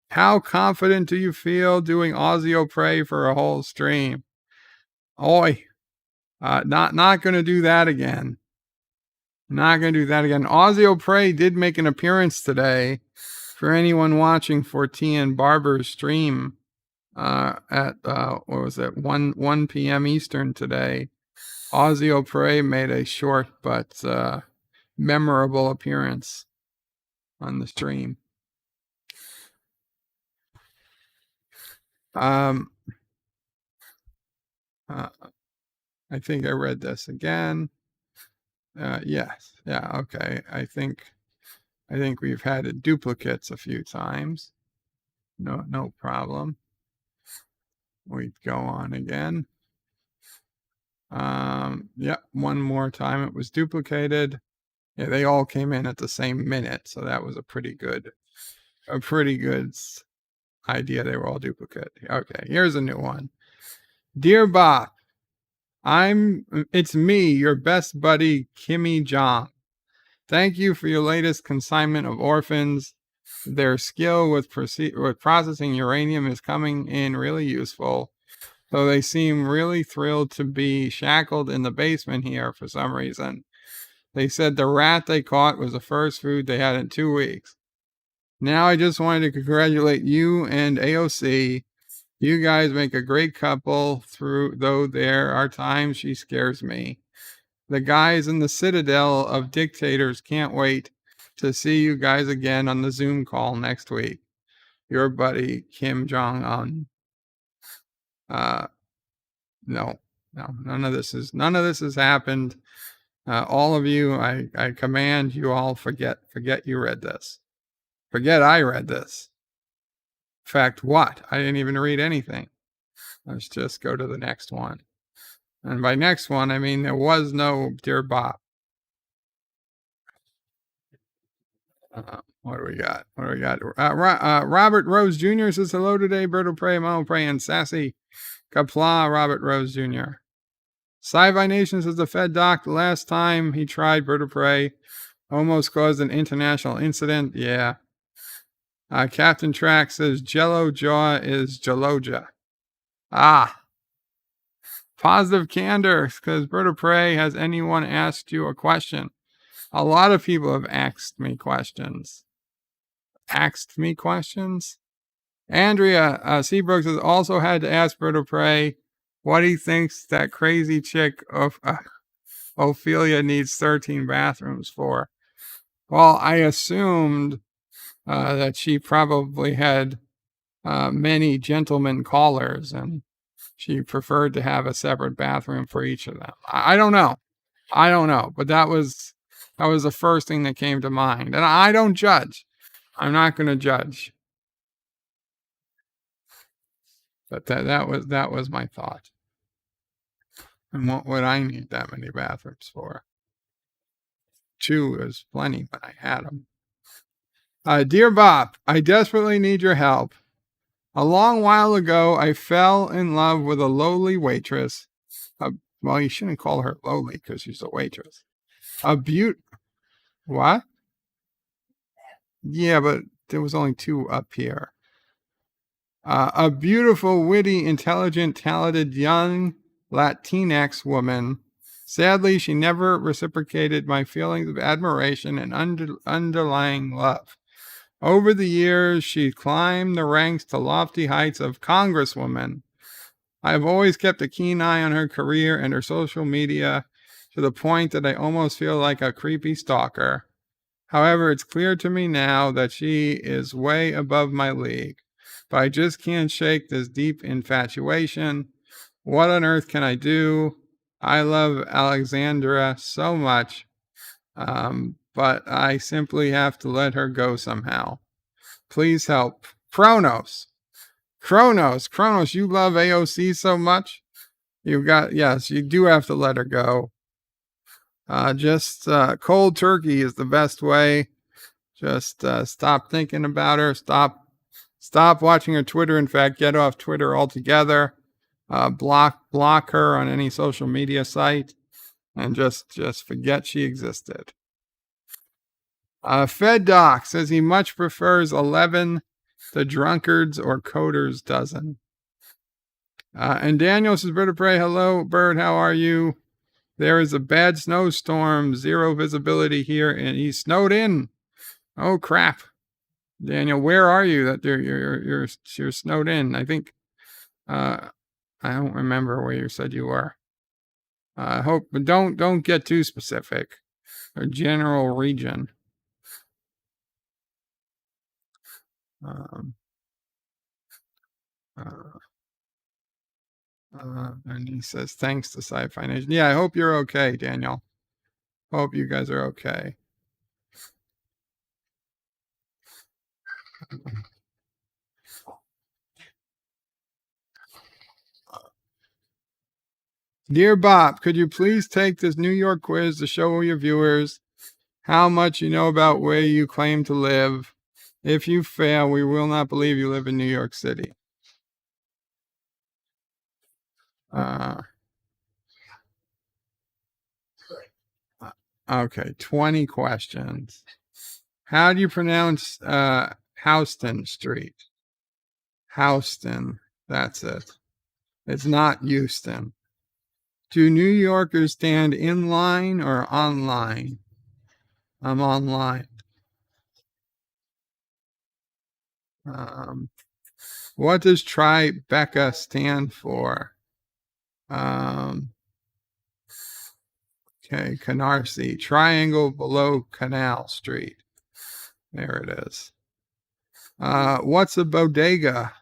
How confident do you feel doing Audio Prey for a whole stream? Oi. Not going to do that again. Not going to do that again. Audio Prey did make an appearance today. For anyone watching 14 Barber's stream at, 1 p.m. Eastern today, Audio Prey made a short but memorable appearance on the stream. I think I read this again. Yes. Yeah. Okay. I think we've had duplicates a few times. No problem. We go on again. One more time it was duplicated. Yeah, they all came in at the same minute, so that was a pretty good idea. They were all duplicate. Okay, here's a new one. Dear Bop, it's me, your best buddy, Kimmy Jong. Thank you for your latest consignment of orphans. Their skill with processing uranium is coming in really useful, though they seem really thrilled to be shackled in the basement here for some reason. They said the rat they caught was the first food they had in 2 weeks. Now I just wanted to congratulate you and AOC. You guys make a great couple, though there are times she scares me. The guys in the citadel of dictators can't wait to see you guys again on the Zoom call next week. Your buddy, Kim Jong-un. No, none of this has happened. All of you, I command you all forget you read this. Forget I read this. In fact, what? I didn't even read anything. Let's just go to the next one. And by next one, I mean there was no Dear Bop. What do we got? Robert Rose Jr. says hello today. Berto Prey, Mo Prey, and Sassy. Qapla, Robert Rose Jr. Sci-Fi Nation says the Fed doc, the last time he tried Berto Prey almost caused an international incident. Yeah. Captain Track says Jello Jaw is Jaloja. Positive candor, because Berto Prey, has anyone asked you a question? A lot of people have asked me questions. Andrea Seabrooks has also had to ask Berto Prey what he thinks that crazy chick of Ophelia needs 13 bathrooms for. Well, I assumed that she probably had many gentlemen callers and she preferred to have a separate bathroom for each of them. I don't know, but that was the first thing that came to mind. And I don't judge. I'm not going to judge. But that was my thought. And what would I need that many bathrooms for? 2 is plenty when I had them. Dear Bop, I desperately need your help. A long while ago, I fell in love with a lowly waitress. Well, you shouldn't call her lowly because she's a waitress. What? Yeah, but there was only 2 up here. A beautiful, witty, intelligent, talented young Latinx woman. Sadly, she never reciprocated my feelings of admiration and underlying love. Over the years, she climbed the ranks to lofty heights of congresswoman. I have always kept a keen eye on her career and her social media to the point that I almost feel like a creepy stalker. However, it's clear to me now that she is way above my league. But I just can't shake this deep infatuation. What on earth can I do? I love Alexandra so much, but I simply have to let her go somehow. Please help. Kronos, you love AOC so much. Yes, you do have to let her go. Just cold turkey is the best way. Just stop thinking about her. Stop watching her Twitter. In fact, get off Twitter altogether. Block her on any social media site, and just forget she existed. Fed Doc says he much prefers 11 the drunkards or coders dozen. And Daniel says, Bird of Prey, hello, Bird, how are you? There is a bad snowstorm, 0 visibility here, and he's snowed in. Oh crap, Daniel, where are you? That you're snowed in? I think I don't remember where you said you were. I hope, but don't get too specific. A general region. And he says, thanks to Sci-Fi Nation. Yeah, I hope you're okay, Daniel. Hope you guys are okay. Dear Bop, could you please take this New York quiz to show your viewers how much you know about where you claim to live? If you fail, we will not believe you live in New York City. Okay, 20 questions. How do you pronounce Houston Street? Houston, that's it. It's not Houston. Do New Yorkers stand in line or online? I'm online. What does Tribeca stand for? Okay, Canarsie. Triangle below Canal Street. There it is. What's a bodega?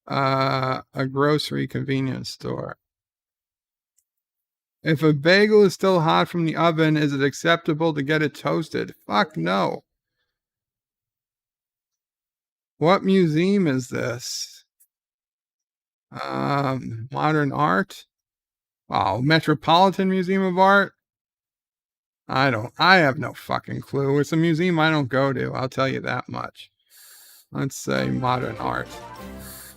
A grocery convenience store. If a bagel is still hot from the oven, is it acceptable to get it toasted? Fuck no. What museum is this? Modern art? Wow, Metropolitan Museum of Art? I have no fucking clue. It's a museum I don't go to, I'll tell you that much. Let's say modern art.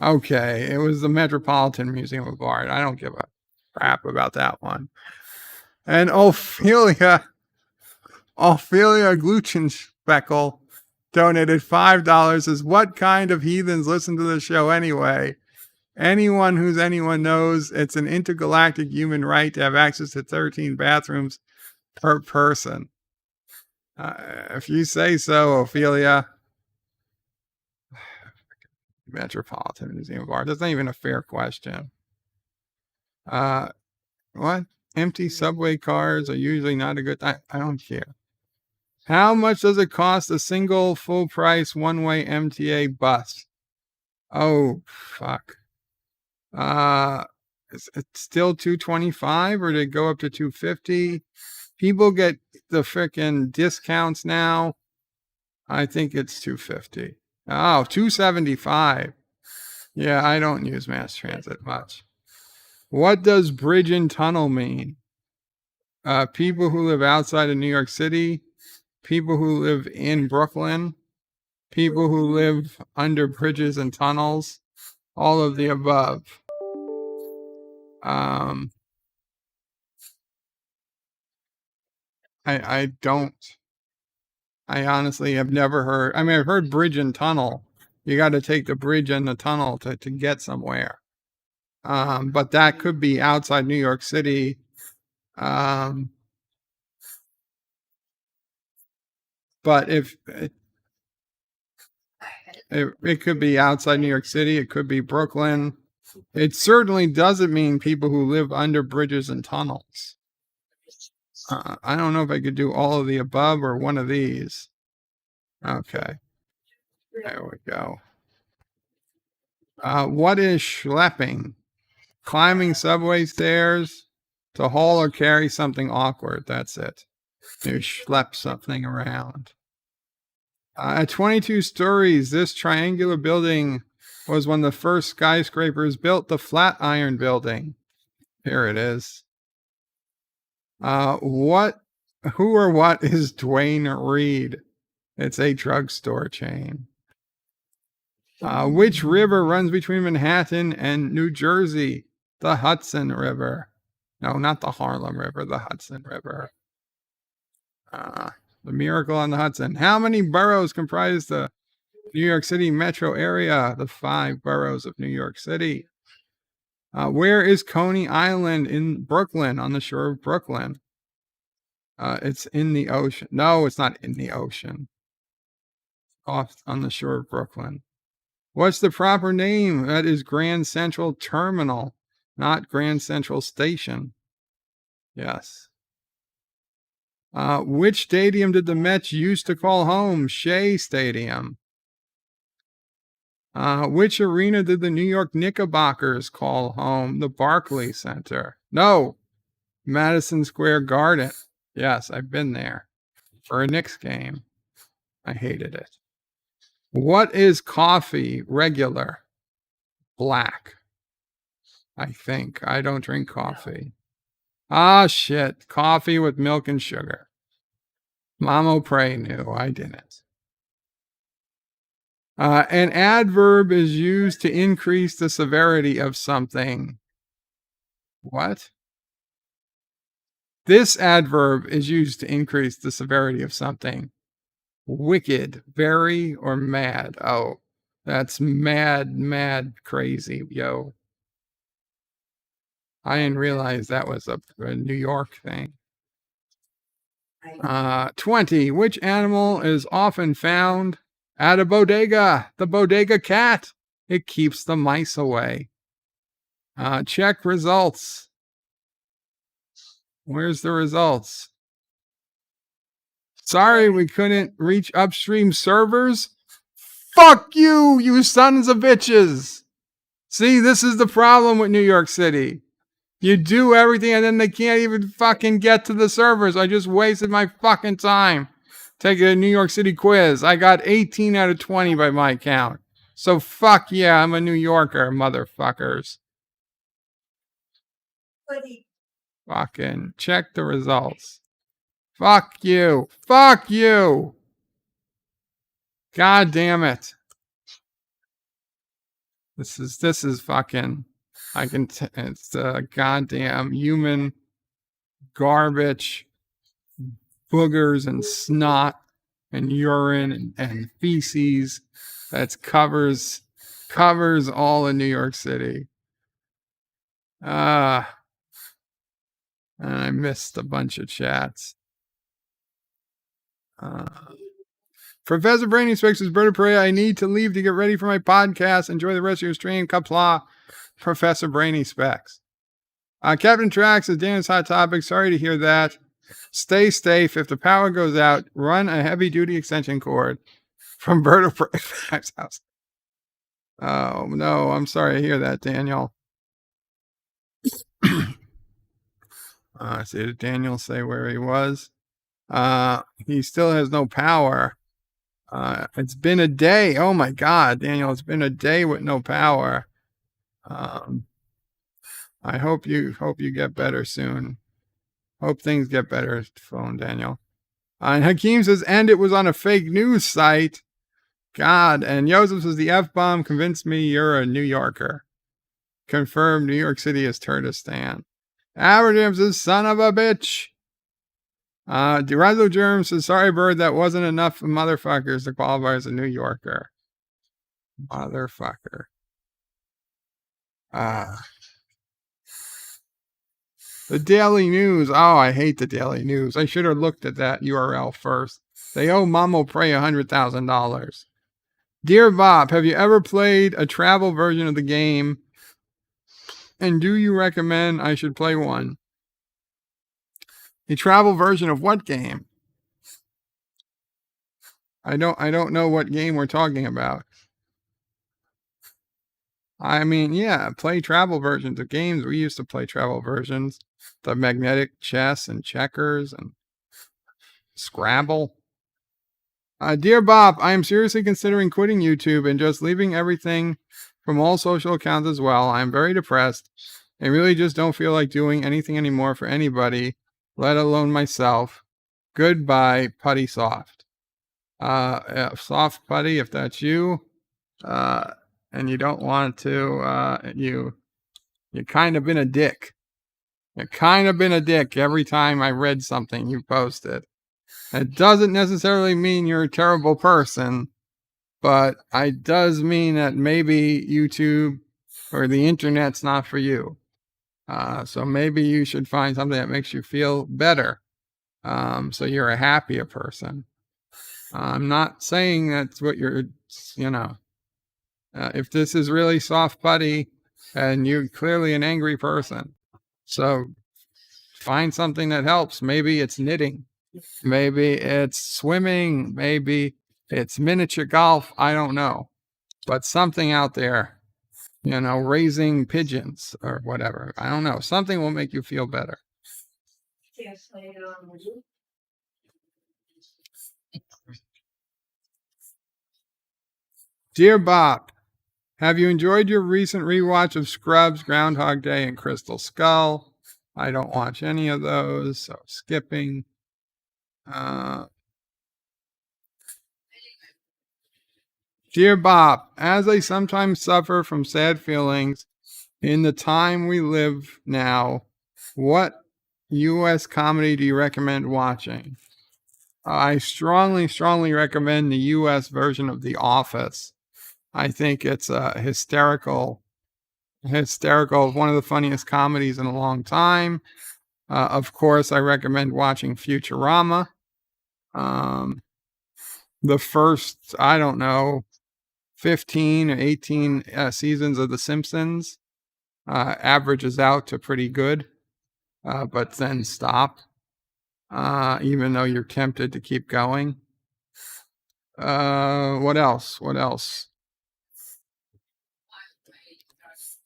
Okay, it was the Metropolitan Museum of Art. I don't give a crap about that one. And Ophelia Gluchenspeckel donated $5. Is what kind of heathens listen to the show anyway? Anyone who's anyone knows it's an intergalactic human right to have access to 13 bathrooms per person. If you say so, Ophelia. Metropolitan Museum of Art. That's not even a fair question. What? Empty subway cars are usually not a good thing. I don't care. How much does it cost a single full price one-way MTA bus? Oh, fuck. It's still $225 or did it go up to $250? People get the frickin' discounts now. I think it's $250. Oh, $275. Yeah, I don't use mass transit much. What does bridge and tunnel mean? People who live outside of New York City, people who live in Brooklyn, people who live under bridges and tunnels, all of the above. I honestly have never heard. I mean, I've heard bridge and tunnel. You got to take the bridge and the tunnel to get somewhere. But that could be outside New York City. But if it could be outside New York City, it could be Brooklyn. It certainly doesn't mean people who live under bridges and tunnels. I don't know if I could do all of the above or one of these. Okay. There we go. What is schlepping? Climbing subway stairs to haul or carry something awkward. That's it. You schlep something around. At 22 stories, this triangular building was one of the first skyscrapers built, the Flatiron Building. Here it is. Who or what is Dwayne Reed? It's a drugstore chain. Which river runs between Manhattan and New Jersey? The Hudson River. No, not the Harlem River, the Hudson River. The Miracle on the Hudson. How many boroughs comprise the New York City metro area? The 5 boroughs of New York City. Where is Coney Island in Brooklyn, on the shore of Brooklyn? It's in the ocean. No, it's not in the ocean. Off on the shore of Brooklyn. What's the proper name? That is Grand Central Terminal, not Grand Central Station. Yes. Which stadium did the Mets used to call home? Shea Stadium. Which arena did the New York Knickerbockers call home? The Barclays Center. No, Madison Square Garden. Yes, I've been there for a Knicks game. I hated it. What is coffee? Regular. Black. I think. I don't drink coffee. Ah, shit. Coffee with milk and sugar. Mamo Prey knew. I didn't. An adverb is used to increase the severity of something. What? This adverb is used to increase the severity of something. Wicked, very, or mad. Oh, that's mad, crazy, yo. I didn't realize that was a New York thing. 20. Which animal is often found at a bodega? The bodega cat. It keeps the mice away. Check results. Where's the results? Sorry, we couldn't reach upstream servers. Fuck you, you sons of bitches. See, this is the problem with New York City. You do everything and then they can't even fucking get to the servers. I just wasted my fucking time taking a New York City quiz. I got 18 out of 20 by my count. So fuck yeah, I'm a New Yorker, motherfuckers. Fucking check the results. Fuck you. Fuck you. God damn it. This is fucking, it's goddamn human garbage, boogers and snot and urine and feces that covers all in New York City. And I missed a bunch of chats. Professor Brainy Specs is Bird of Prey. I need to leave to get ready for my podcast. Enjoy the rest of your stream. Qapla, Professor Brainy Specs. Captain Trax is Dan's Hot Topic. Sorry to hear that. Stay safe. If the power goes out, run a heavy-duty extension cord from Bird of Prey's house. Oh, no. I'm sorry to hear that, Daniel. Did Daniel say where he was? He still has no power. It's been a day. Oh my God, Daniel, it's been a day with no power. I hope you get better soon. Hope things get better, phone Daniel. And Hakeem says, and it was on a fake news site. God. And Joseph says, the F-bomb convinced me you're a New Yorker. Confirmed New York City is Turdistan. Aberjam says, son of a bitch. Durazo Germ says, sorry, Bird, that wasn't enough motherfuckers to qualify as a New Yorker. Motherfucker. The Daily News. Oh, I hate the Daily News. I should have looked at that URL first. They owe Mamo Prey $100,000. Dear Bop, have you ever played a travel version of the game? And do you recommend I should play one? A travel version of what game? I don't know what game we're talking about. I mean, yeah, play travel versions of games. We used to play travel versions. The magnetic chess and checkers and Scrabble. Dear Bob, I am seriously considering quitting YouTube and just leaving everything from all social accounts as well. I am very depressed and really just don't feel like doing anything anymore for anybody, let alone myself. Goodbye, Putty Soft. Soft Putty, if that's you, and you don't want to, you kind of been a dick. You kind of been a dick every time I read something you posted. It doesn't necessarily mean you're a terrible person, but it does mean that maybe YouTube or the internet's not for you. So maybe you should find something that makes you feel better. So you're a happier person. I'm not saying that's what you're, if this is really soft putty and you're clearly an angry person. So find something that helps. Maybe it's knitting. Maybe it's swimming. Maybe it's miniature golf. I don't know. But something out there, raising pigeons or whatever. I don't know. Something will make you feel better. Dear Bop, have you enjoyed your recent rewatch of Scrubs, Groundhog Day, and Crystal Skull? I don't watch any of those, so skipping. Dear Bob, as I sometimes suffer from sad feelings in the time we live now, what U.S. comedy do you recommend watching? I strongly recommend the U.S. version of The Office. I think it's hysterical, one of the funniest comedies in a long time. Of course, I recommend watching Futurama. The first, 5 15 or 18 seasons of The Simpsons, averages out to pretty good, but then stop, even though you're tempted to keep going. What else?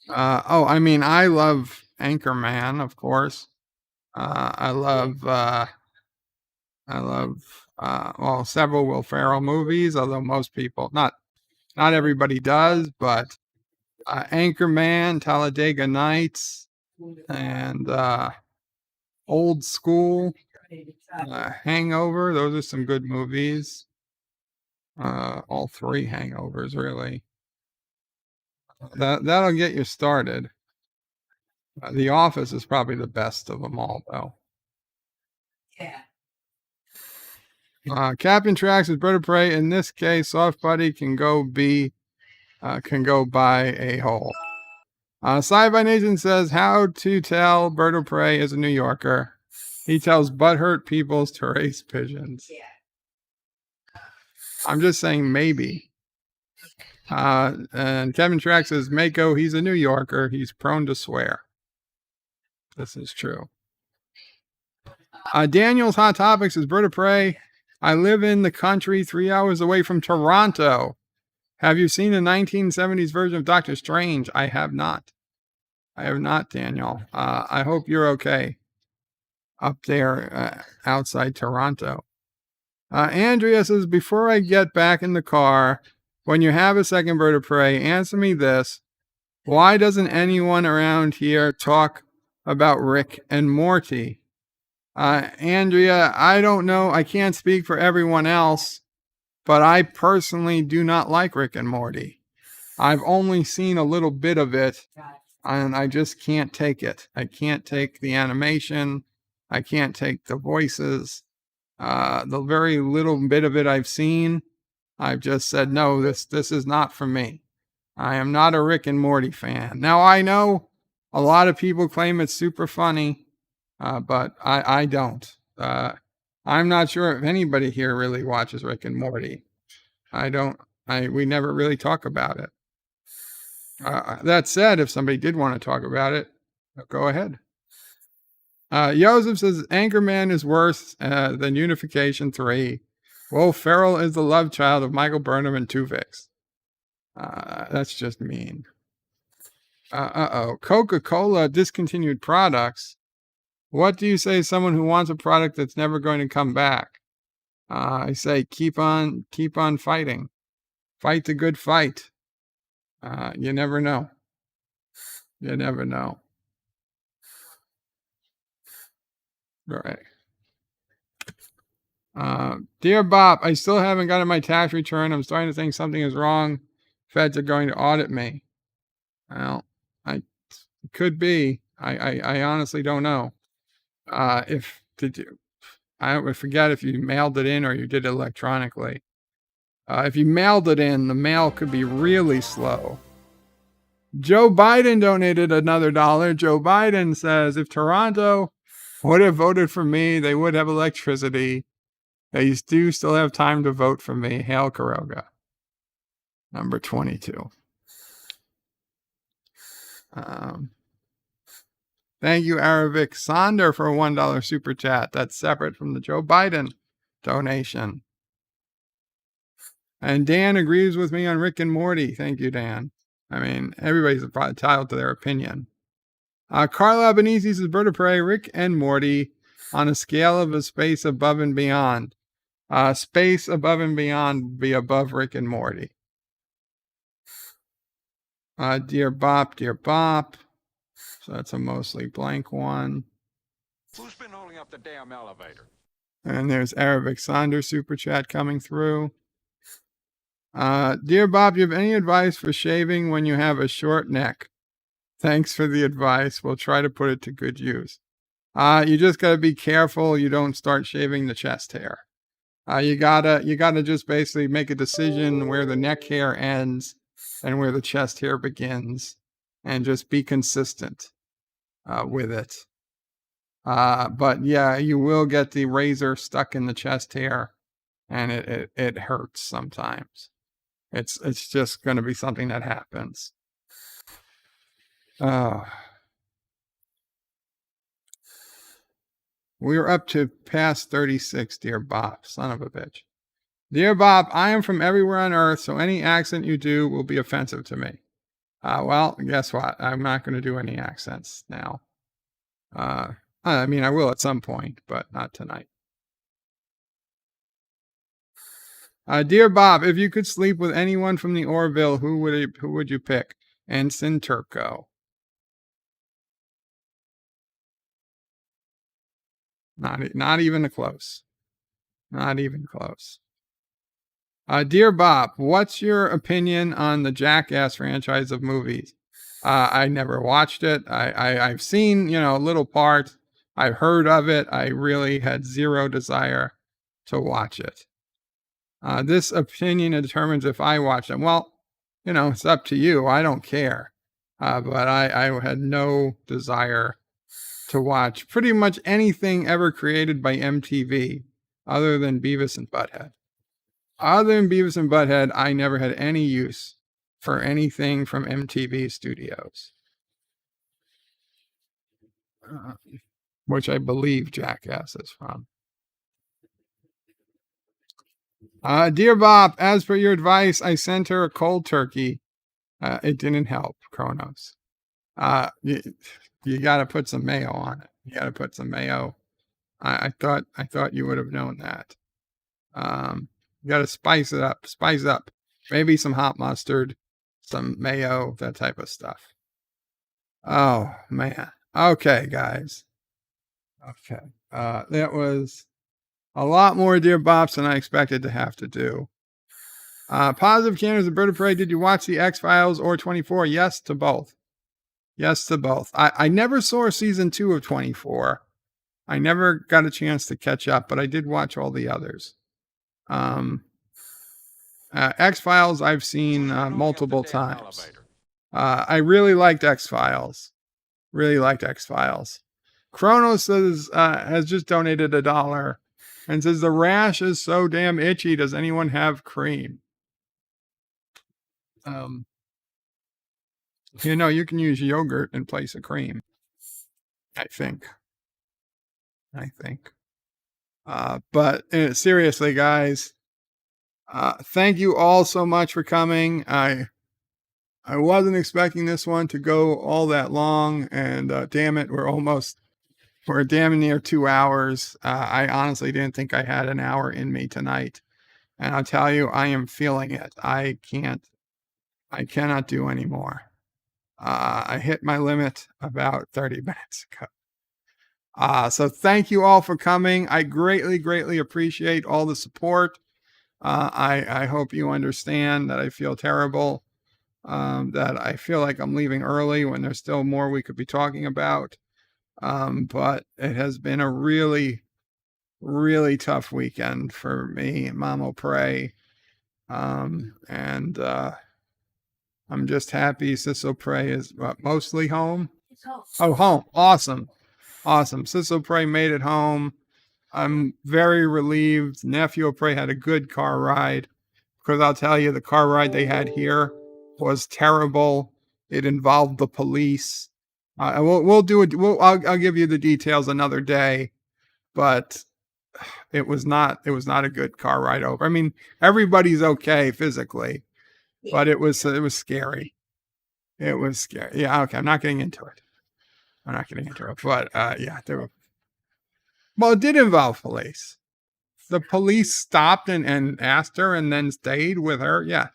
I love Anchorman, of course. I love several Will Ferrell movies, although most people, not everybody does, but Anchorman, Talladega Nights, and Old School, Hangover. Those are some good movies. All three Hangovers, really. That'll get you started. The Office is probably the best of them all, though. Yeah. Captain Tracks is Bird of Prey. In this case, Soft Buddy can go by a hole. Sci-Fi Nation says, how to tell Bird of Prey is a New Yorker. He tells butthurt peoples to raise pigeons. Yeah. I'm just saying maybe. And Kevin Track says, Mako, he's a New Yorker. He's prone to swear. This is true. Daniel's Hot Topics is Bird of Prey. I live in the country 3 hours away from Toronto. Have you seen the 1970s version of Doctor Strange? I have not. Daniel. I hope you're okay up there outside Toronto. Andrea says, before I get back in the car, when you have a second Bird of Prey, answer me this. Why doesn't anyone around here talk about Rick and Morty? Andrea, I don't know. I can't speak for everyone else, but I personally do not like Rick and Morty. I've only seen a little bit of it, and I just can't take it. I can't take the animation. I can't take the voices. The very little bit of it I've seen, I've just said, no, this is not for me. I am not a Rick and Morty fan. Now, I know a lot of people claim it's super funny, but I don't. I'm not sure if anybody here really watches Rick and Morty. We never really talk about it. That said, if somebody did want to talk about it, go ahead. Joseph says, Anchorman is worse than Unification 3. Will Ferrell is the love child of Michael Burnham and Tuvix. That's just mean. Coca-Cola discontinued products. What do you say to someone who wants a product that's never going to come back? I say, keep on fighting. Fight the good fight. You never know. All right. Dear Bop, I still haven't gotten my tax return. I'm starting to think something is wrong. Feds are going to audit me. Well, it could be. I honestly don't know. I would forget if you mailed it in or you did it electronically. If you mailed it in, the mail could be really slow. Joe Biden donated another $1. Joe Biden says, if Toronto would have voted for me, they would have electricity. They do still have time to vote for me. Hail Caroga. Number 22. Thank you, Aravic Sonder, for a $1 super chat. That's separate from the Joe Biden donation. And Dan agrees with me on Rick and Morty. Thank you, Dan. I mean, everybody's entitled to their opinion. Carla Albanese says, Bird of Prey, Rick and Morty on a scale of a space above and beyond. Space above and beyond would be above Rick and Morty. Dear Bop. So that's a mostly blank one. Who's been holding up the damn elevator? And there's Arabic Sonder super chat coming through. Dear Bob, do you have any advice for shaving when you have a short neck? Thanks for the advice. We'll try to put it to good use. You just got to be careful you don't start shaving the chest hair. You gotta just basically make a decision where the neck hair ends and where the chest hair begins, and just be consistent with it. But yeah, you will get the razor stuck in the chest hair, and it hurts sometimes. It's just going to be something that happens. We're up to past 36, Dear Bop, son of a bitch. Dear Bop, I am from everywhere on earth, so any accent you do will be offensive to me. Well, guess what? I'm not going to do any accents now. I mean, I will at some point, but not tonight. Dear Bob, if you could sleep with anyone from the Orville, who would you pick? Ensign Turco. Not even close. Not even close. Dear Bob, what's your opinion on the Jackass franchise of movies? I never watched it. I've seen, little parts. I've heard of it. I really had zero desire to watch it. This opinion determines if I watch them. Well, it's up to you. I don't care. But I had no desire to watch pretty much anything ever created by MTV other than Beavis and Butthead. Other than Beavis and Butthead, I never had any use for anything from MTV Studios. Which I believe Jackass is from. Dear Bob, as per your advice, I sent her a cold turkey. It didn't help, Kronos. You got to put some mayo on it. You got to put some mayo. I thought you would have known that. You got to spice it up. Spice up. Maybe some hot mustard, some mayo, that type of stuff. Oh man. Okay, guys. Okay. That was a lot more Dear Bops than I expected to have to do. Positive Canners and Bird of Prey. Did you watch the X-Files or 24? Yes to both. Yes to both. I never saw season 2 of 24. I never got a chance to catch up, but I did watch all the others. X-Files I've seen multiple times. I really liked X-Files. Really liked X-Files. Kronos says, has just donated $1 and says, the rash is so damn itchy. Does anyone have cream? You can use yogurt in place of cream. I think. But seriously, guys, thank you all so much for coming. I wasn't expecting this one to go all that long, and damn it, we're damn near 2 hours. I honestly didn't think I had an hour in me tonight, and I'll tell you, I am feeling it. I cannot do anymore. I hit my limit about 30 minutes ago. So thank you all for coming. I greatly, greatly appreciate all the support. I hope you understand that I feel terrible, that I feel like I'm leaving early when there's still more we could be talking about. But it has been a really, really tough weekend for me and Mamo Pray. And I'm just happy Sisso Pray is mostly home. Oh, home. Awesome. Sisso Pray made it home. I'm very relieved. Nephew Pray had a good car ride, because I'll tell you, the car ride they had here was terrible. It involved the police. We'll do it. I'll give you the details another day, but it was not a good car ride over. I mean, everybody's okay physically, but it was scary. It was scary. Yeah. Okay. I'm not getting into it. But yeah, well, it did involve police. The police stopped and asked her and then stayed with her. Yeah.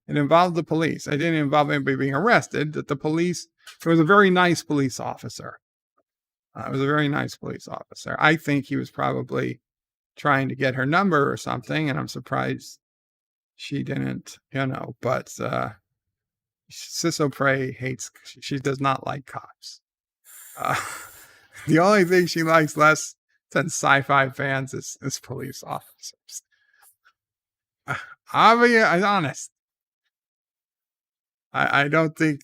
It involved the police. It didn't involve anybody being arrested. That the police, it was a very nice police officer. I think he was probably trying to get her number or something, and I'm surprised she didn't, but Sisso Pray she does not like cops. The only thing she likes less than sci-fi fans is police officers. I'll be honest. I don't think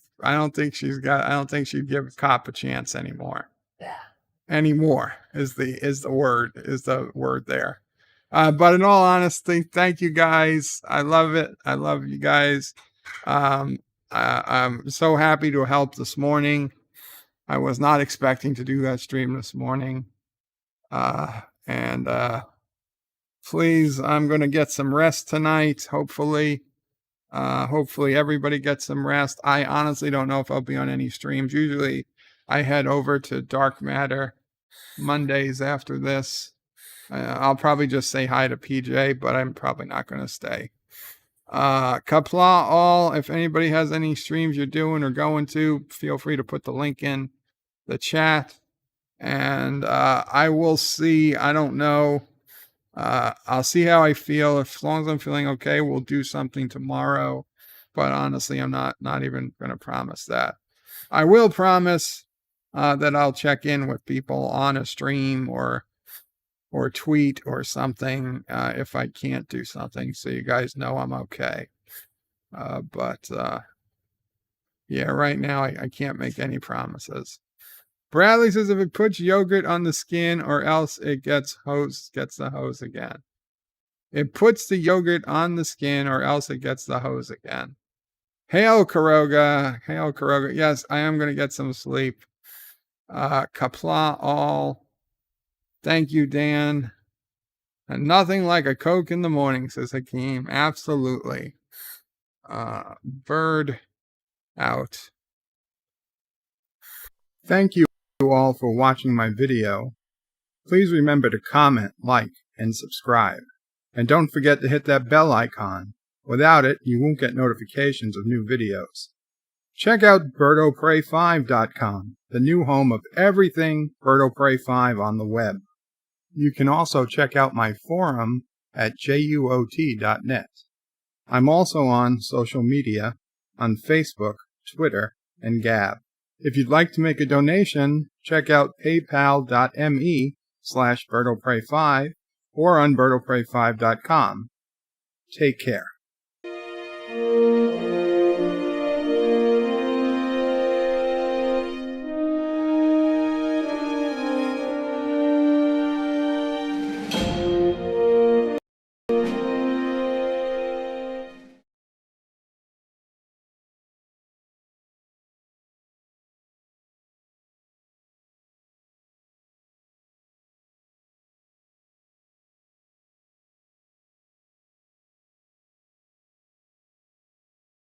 she'd give a cop a chance anymore. Yeah. Anymore is the word there. But in all honesty, thank you guys. I love it. I love you guys. I'm so happy to help this morning. I was not expecting to do that stream this morning. And please, I'm going to get some rest tonight, hopefully. Hopefully everybody gets some rest. I honestly don't know if I'll be on any streams. Usually I head over to Dark Matter Mondays after this. I'll probably just say hi to PJ, but I'm probably not going to stay. Qapla all, if anybody has any streams you're doing or going to, feel free to put the link in the chat. And I will see. I don't know. I'll see how I feel. As long as I'm feeling okay, we'll do something tomorrow. But honestly, I'm not even going to promise that. I will promise that I'll check in with people on a stream or tweet or something if I can't do something, so you guys know I'm okay. But yeah, right now I can't make any promises. Bradley says if it puts yogurt on the skin or else it gets the hose again. It puts the yogurt on the skin or else it gets the hose again. Hail Caroga. Hail Caroga. Yes, I am going to get some sleep. Qapla all. Thank you, Dan. And nothing like a Coke in the morning, says Hakeem. Absolutely. Bird out. Thank you all for watching my video. Please remember to comment, like, and subscribe. And don't forget to hit that bell icon. Without it, you won't get notifications of new videos. Check out BirdoPrey5.com, the new home of everything Birdo Prey 5 on the web. You can also check out my forum at juot.net. I'm also on social media on Facebook, Twitter, and Gab. If you'd like to make a donation, check out paypal.me/BirdoPrey5 or on BirdoPrey5.com. Take care.